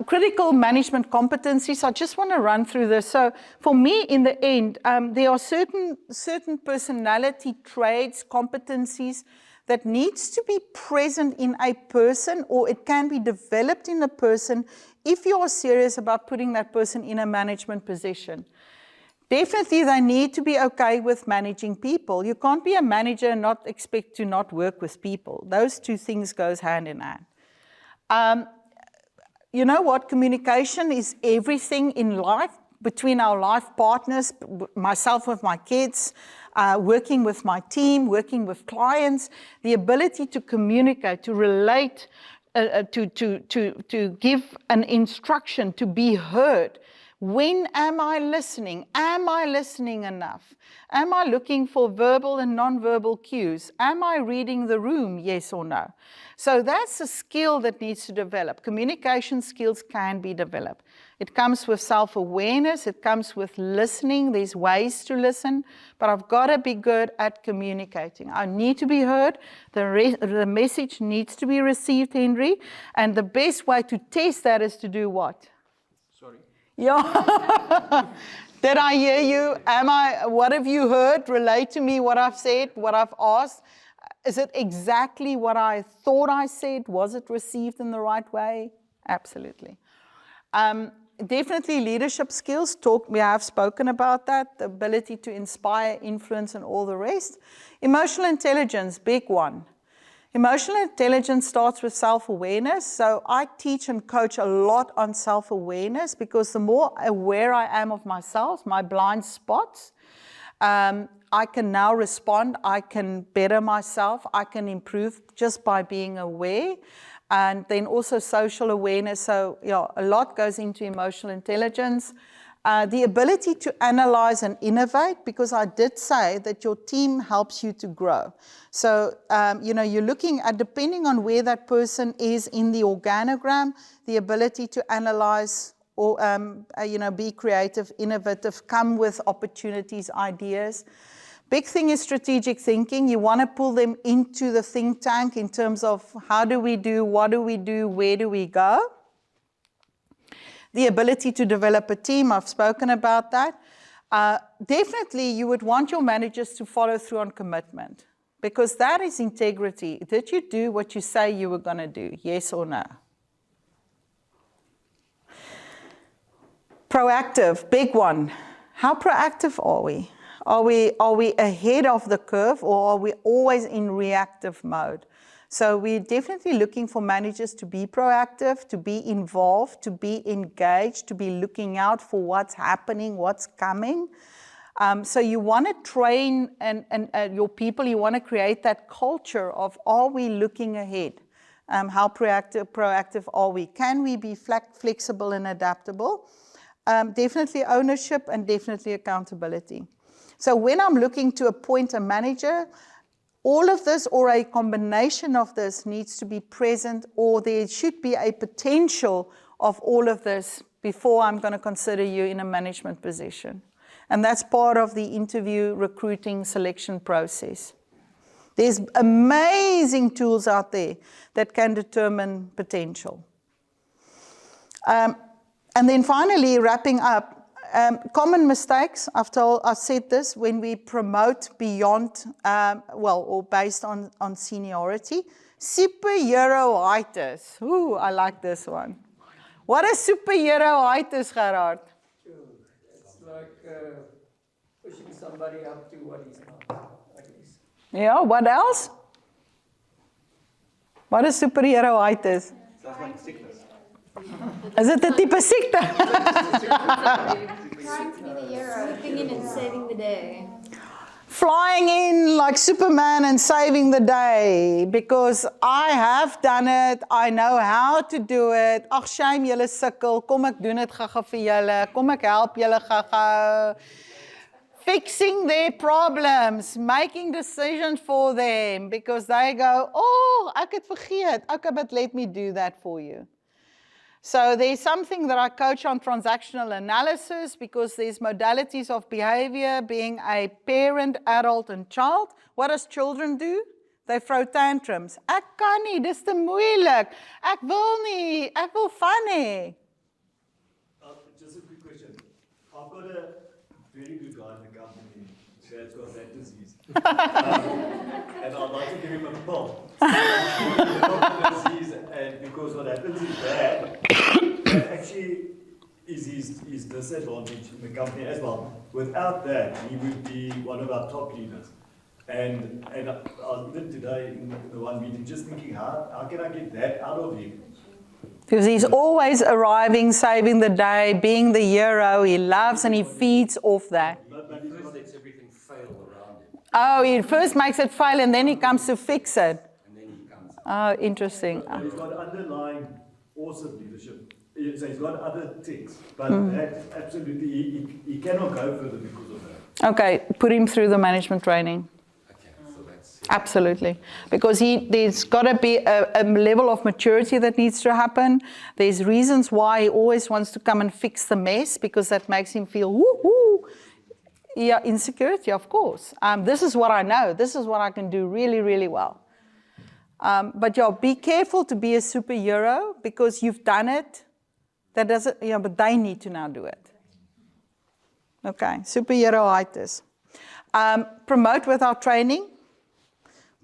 critical management competencies. I just want to run through this. So for me, in the end, there are certain personality traits, competencies that needs to be present in a person, or it can be developed in a person if you are serious about putting that person in a management position. Definitely, they need to be okay with managing people. You can't be a manager and not expect to not work with people. Those two things goes hand in hand. You know what? Communication is everything in life, between our life partners, myself with my kids, working with my team, working with clients. The ability to communicate, to relate, to give an instruction, to be heard. When am I listening? Am I listening enough? Am I looking for verbal and non-verbal cues? Am I reading the room, yes or no? So that's a skill that needs to develop. Communication skills can be developed. It comes with self-awareness. It comes with listening. There's ways to listen, but I've got to be good at communicating. I need to be heard. The message needs to be received, Henry. And the best way to test that is to do what? Yeah. Did I hear you? What have you heard? Relate to me what I've said, what I've asked. Is it exactly what I thought I said? Was it received in the right way? Absolutely. Definitely leadership skills. We have spoken about that. The ability to inspire, influence, and all the rest. Emotional intelligence, big one. Emotional intelligence starts with self-awareness. So I teach and coach a lot on self-awareness, because the more aware I am of myself, my blind spots, I can now respond, I can better myself, I can improve just by being aware. And then also social awareness. So yeah, a lot goes into emotional intelligence. The ability to analyze and innovate, because I did say that your team helps you to grow. So, you're looking at, depending on where that person is in the organogram, the ability to analyze or, be creative, innovative, come with opportunities, ideas. Big thing is strategic thinking. You want to pull them into the think tank in terms of how do we do, what do we do, where do we go? The ability to develop a team, I've spoken about that. Definitely, you would want your managers to follow through on commitment, because that is integrity. Did you do what you say you were going to do? Yes or no? Proactive, big one. How proactive are we? Are we ahead of the curve, or are we always in reactive mode? So we're definitely looking for managers to be proactive, to be involved, to be engaged, to be looking out for what's happening, what's coming. So you want to train and your people, you want to create that culture of, are we looking ahead? How proactive are we? Can we be flexible and adaptable? Definitely ownership and definitely accountability. So when I'm looking to appoint a manager, all of this or a combination of this needs to be present, or there should be a potential of all of this before I'm going to consider you in a management position. And that's part of the interview, recruiting, selection process. There's amazing tools out there that can determine potential. And then finally, wrapping up, common mistakes, I've said this, when we promote beyond, or based on seniority. Superheroitis. Ooh, I like this one. What is superheroitis, Gerard? It's like pushing somebody up to what he's not, I guess. Yeah, what else? What is superheroitis? Sounds like sickness. Is it a type of siekte? Trying to be the hero, swooping in and saving the day. Flying in like Superman and saving the day, because I have done it, I know how to do it. Ag shame julle sukkel, kom ek doen dit gaga vir julle, kom ek help julle gaga. Fixing their problems, making decisions for them, because they go, oh, ek het vergeet, okay, but let me do that for you. So there's something that I coach on transactional analysis, because there's modalities of behavior, being a parent, adult, and child. What does children do? They throw tantrums. Ek kan nie, dis te moeilik. Ek wil nie, ek wil van hê. Just a quick question. I've got a very good guy in the company that's got that disease. And I'd like to give him a pill. Disease, and because what happens is that actually is his disadvantage in the company as well. Without that, he would be one of our top leaders. And I was even today in the one meeting just thinking, how can I get that out of him? Because he's always arriving, saving the day, being the hero. He loves and he feeds off that. But he first lets everything fail around him. Oh, he first makes it fail and then he comes to fix it. And then he comes. Oh, interesting. And he's got underlying awesome leadership. So he's got other ticks, but that absolutely, he cannot go further because of that. Okay, put him through the management training. Okay, so that's... Absolutely. Because there's got to be a level of maturity that needs to happen. There's reasons why he always wants to come and fix the mess, because that makes him feel, woo-hoo. Yeah, insecurity, of course. This is what I know. This is what I can do really, really well. But yeah, be careful to be a superhero, because you've done it. That doesn't, but they need to now do it. Okay, superheroitis. Promote without training.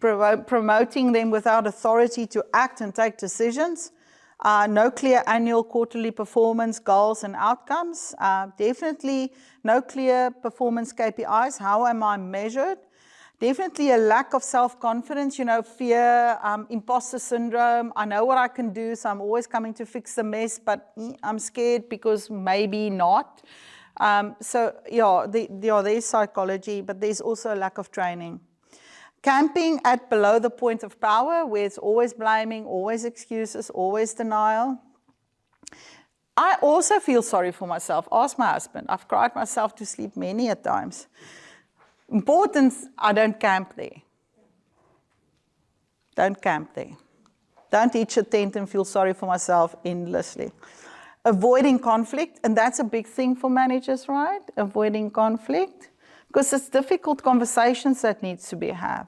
Promoting them without authority to act and take decisions. No clear annual, quarterly performance goals and outcomes. Definitely no clear performance KPIs. How am I measured? Definitely a lack of self-confidence, fear, imposter syndrome. I know what I can do, so I'm always coming to fix the mess, but I'm scared because maybe not. There's psychology, but there's also a lack of training. Camping at below the point of power, where it's always blaming, always excuses, always denial. I also feel sorry for myself. Ask my husband. I've cried myself to sleep many a times. Important, I don't camp there. Don't camp there. Don't itch a tent and feel sorry for myself endlessly. Avoiding conflict, and that's a big thing for managers, right? Avoiding conflict, because it's difficult conversations that needs to be had.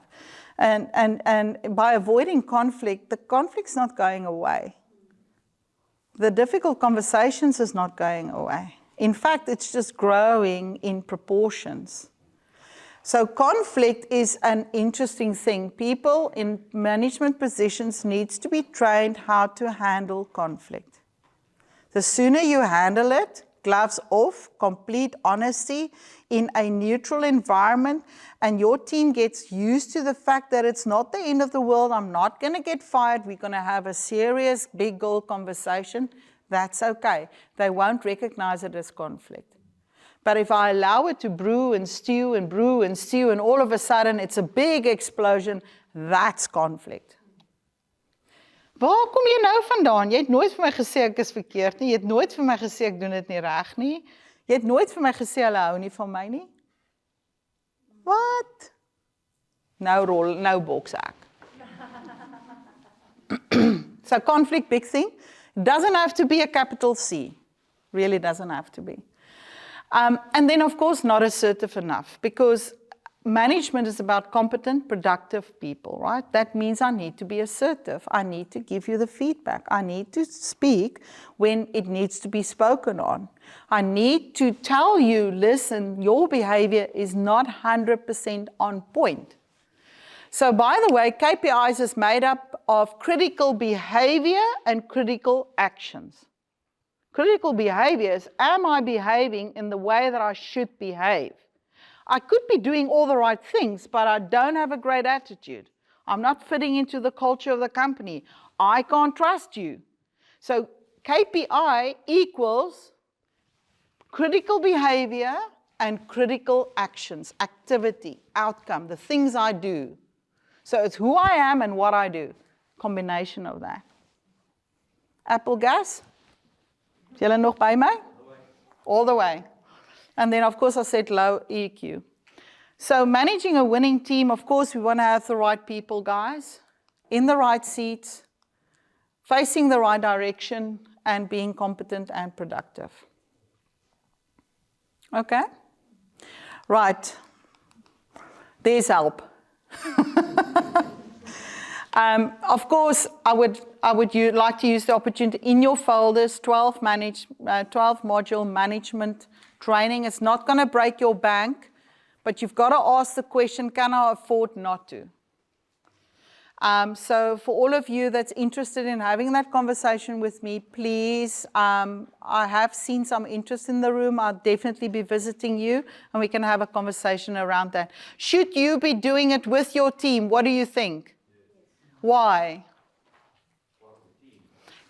And by avoiding conflict, the conflict's not going away. the difficult conversations is not going away. In fact, it's just growing in proportions. So conflict is an interesting thing. People in management positions need to be trained how to handle conflict. The sooner you handle it, gloves off, complete honesty in a neutral environment, and your team gets used to the fact that it's not the end of the world, I'm not going to get fired, we're going to have a serious, big goal conversation, that's okay. They won't recognize it as conflict. But if I allow it to brew and stew and brew and stew, and all of a sudden it's a big explosion, that's conflict. Waar kom jy nou vandaan? Jy het nooit vir my gesê ek is verkeerd nie. Jy het nooit vir my gesê ek doen dit nie reg nie. Jy het nooit vir my gesê hulle hou nie van my nie. Wat? Nou boks ek. So conflict, big thing. It doesn't have to be a capital C. Really doesn't have to be. And then, of course, not assertive enough, because management is about competent, productive people, right? That means I need to be assertive. I need to give you the feedback. I need to speak when it needs to be spoken on. I need to tell you, listen, your behavior is not 100% on point. So, by the way, KPIs is made up of critical behavior and critical actions. Critical behavior is, am I behaving in the way that I should behave? I could be doing all the right things, but I don't have a great attitude. I'm not fitting into the culture of the company. I can't trust you. So KPI equals critical behavior and critical actions, activity, outcome, the things I do. So it's who I am and what I do. Combination of that. Apple gas? Is julle nog by my? All the way. And then, of course, I said low EQ. So managing a winning team, of course, we want to have the right people, guys, in the right seats, facing the right direction, and being competent and productive. Okay? Right. There's help. Of course, I would like to use the opportunity in your folders, 12 module management training. It's not going to break your bank, but you've got to ask the question, can I afford not to? So for all of you that's interested in having that conversation with me, please, I have seen some interest in the room. I'll definitely be visiting you, and we can have a conversation around that. Should you be doing it with your team? What do you think? Why?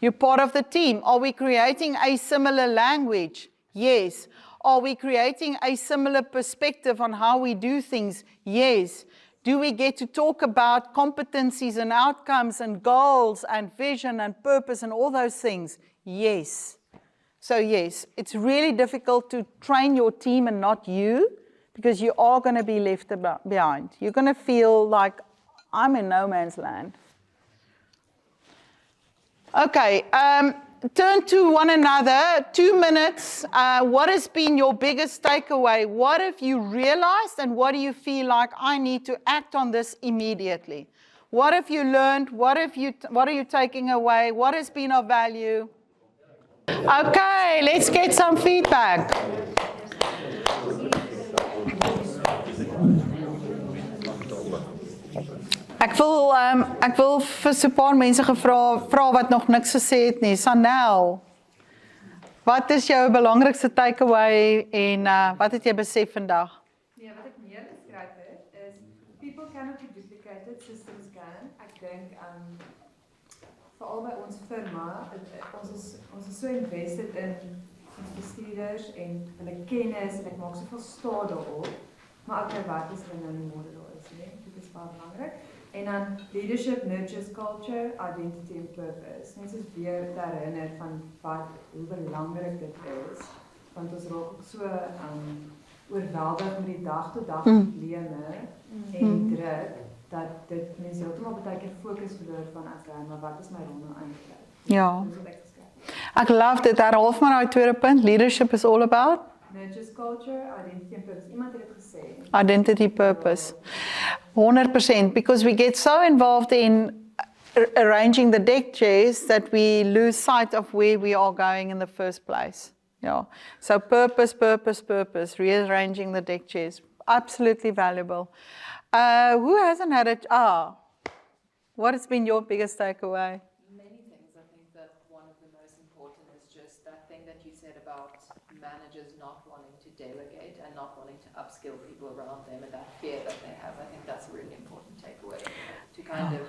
You're part of the team. Are we creating a similar language? Yes. Are we creating a similar perspective on how we do things? Yes. Do we get to talk about competencies and outcomes and goals and vision and purpose and all those things? Yes. So yes, it's really difficult to train your team and not you, because you are going to be left behind. You're going to feel like I'm in no man's land. Okay, turn to one another, 2 minutes. What has been your biggest takeaway? What have you realized, and what do you feel like I need to act on this immediately? What have you learned? What are you taking away? What has been of value? Okay, let's get some feedback. Ek wil vir so 'n paar mense vra wat nog niks gesê het nie. Sanel, wat is jou belangrikste takeaway en wat het jy besef vandag? Nee, wat ek meer geskryf het is people cannot be duplicated, systems can. Ek dink veral by ons firma, ons is so invested in ons bestuurders en hulle kennis en ek maak soveel staat daarop, maar ek wat is hulle nou nie môre daar is nie. Dit is baie belangrik. En dan leadership nurtures culture, identity and purpose. Net soos weer te herinner van hoe belangrik dit is, want ons raak ook so oorweldig met die dag tot dag probleme en druk, dat dit mense heeltemal baie keer fokus verloor van maar wat is my rol nou eintlik? Ja. Ek love dit. Herhaal maar daai tweede punt. Leadership is all about nurtures culture, identity and purpose. Iemand het dit gesê. Identity, purpose. 100%, because we get so involved in arranging the deck chairs that we lose sight of where we are going in the first place. Yeah. So purpose, rearranging the deck chairs. Absolutely valuable. Who hasn't had it? What has been your biggest takeaway? Many things. I think that one of the most important is just that thing that you said about managers not wanting to delegate and not wanting to upskill people around them and that fear that they have. I think that's a really important takeaway to kind of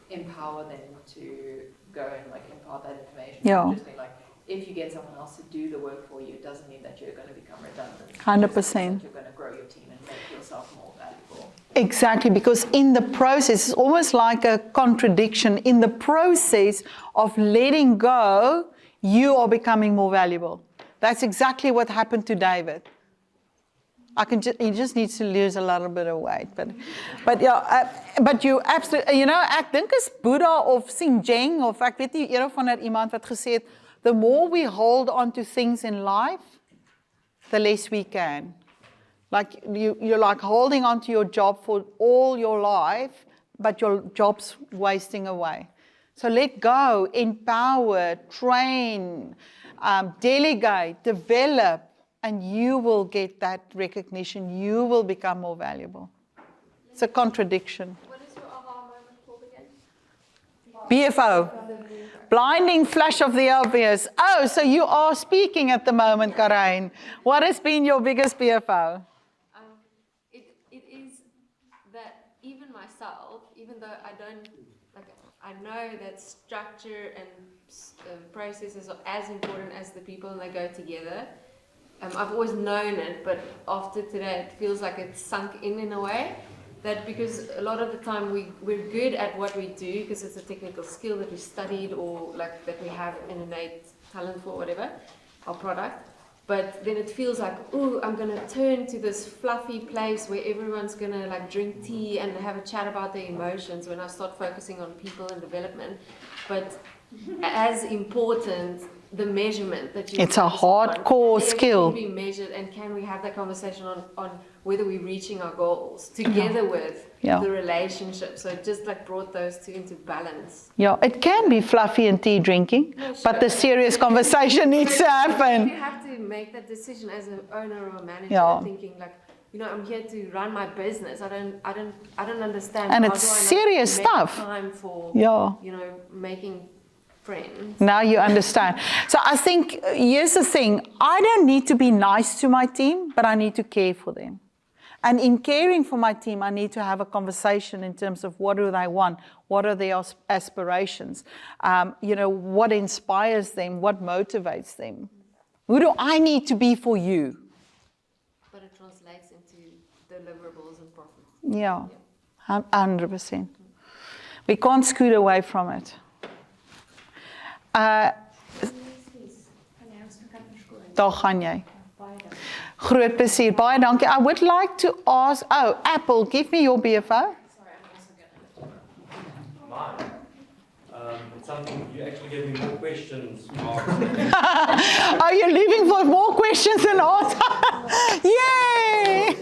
empower them to go and like impart that information. Yeah. Just be like, if you get someone else to do the work for you, it doesn't mean that you're going to become redundant. 100%. It just means that you're going to grow your team and make yourself more valuable. Exactly, because in the process, it's almost like a contradiction. In the process of letting go, you are becoming more valuable. That's exactly what happened to David. He just needs to lose a little bit of weight. But you absolutely, ek dink is Buddha of Xinjiang, of ek weet nie eerder van iemand wat gesê het, the more we hold on to things in life, the less we can. Like you're like holding on to your job for all your life, but your job's wasting away. So let go, empower, train, delegate, develop, and you will get that recognition. You will become more valuable. It's a contradiction. What is your aha moment called again? BFO. Blinding flash of the obvious. Oh, so you are speaking at the moment, Karain. What has been your biggest BFO? It is that even myself, even though I know that structure and processes are as important as the people and they go together. I've always known it, but after today it feels like it's sunk in a way. That because a lot of the time we're good at what we do because it's a technical skill that we studied or like that we have an innate talent for, whatever, our product. But then it feels like, ooh, I'm going to turn to this fluffy place where everyone's going to like drink tea and have a chat about their emotions when I start focusing on people and development. But as important, the measurement that you it's a hardcore skill. Can be measured, and can we have that conversation on whether we're reaching our goals together with the relationship? So it just like brought those two into balance. Yeah, it can be fluffy and tea drinking, but the serious conversation needs to happen. You have to make that decision as an owner or a manager, thinking like, I'm here to run my business. I don't understand. And how it's do I serious make stuff. Time for making friends. Now you understand. So I think here's the thing. I don't need to be nice to my team, but I need to care for them. And in caring for my team, I need to have a conversation in terms of what do they want, what are their aspirations, what inspires them, what motivates them. Who do I need to be for you? But it translates into deliverables and profit. Yeah, 100%. We can't scoot away from it. Daar gaan jy. Groot plesier. Baie dankie. I would like to ask, Apple, give me your BFO. Mine. It's something you actually gave me more questions. Are you leaving for more questions than answers? Yay!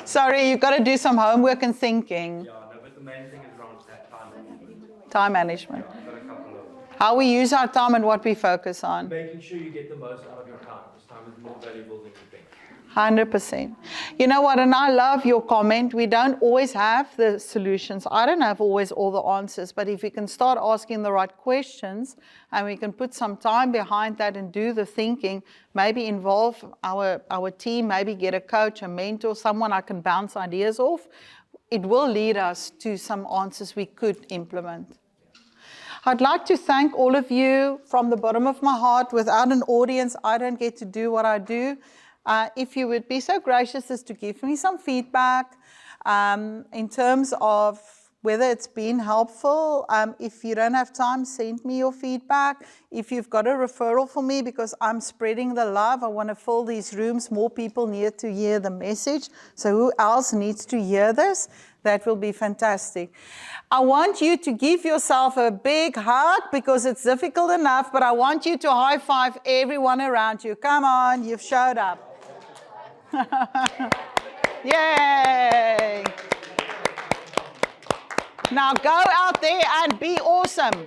Sorry, you've got to do some homework and thinking. Yeah, no, but the main thing is around time management. Time management. Yeah, I've got a couple of... How we use our time and what we focus on. Making sure you get the most out of your time, because time is more valuable than you think. 100%. You know what, and I love your comment. We don't always have the solutions. I don't have always all the answers, but if we can start asking the right questions and we can put some time behind that and do the thinking, maybe involve our team, maybe get a coach, a mentor, someone I can bounce ideas off, it will lead us to some answers we could implement. I'd like to thank all of you from the bottom of my heart. Without an audience, I don't get to do what I do. If you would be so gracious as to give me some feedback in terms of whether it's been helpful. If you don't have time, send me your feedback. If you've got a referral for me, because I'm spreading the love, I want to fill these rooms, more people need to hear the message. So who else needs to hear this? That will be fantastic. I want you to give yourself a big hug because it's difficult enough, but I want you to high five everyone around you. Come on, you've showed up. Yay! Now go out there and be awesome.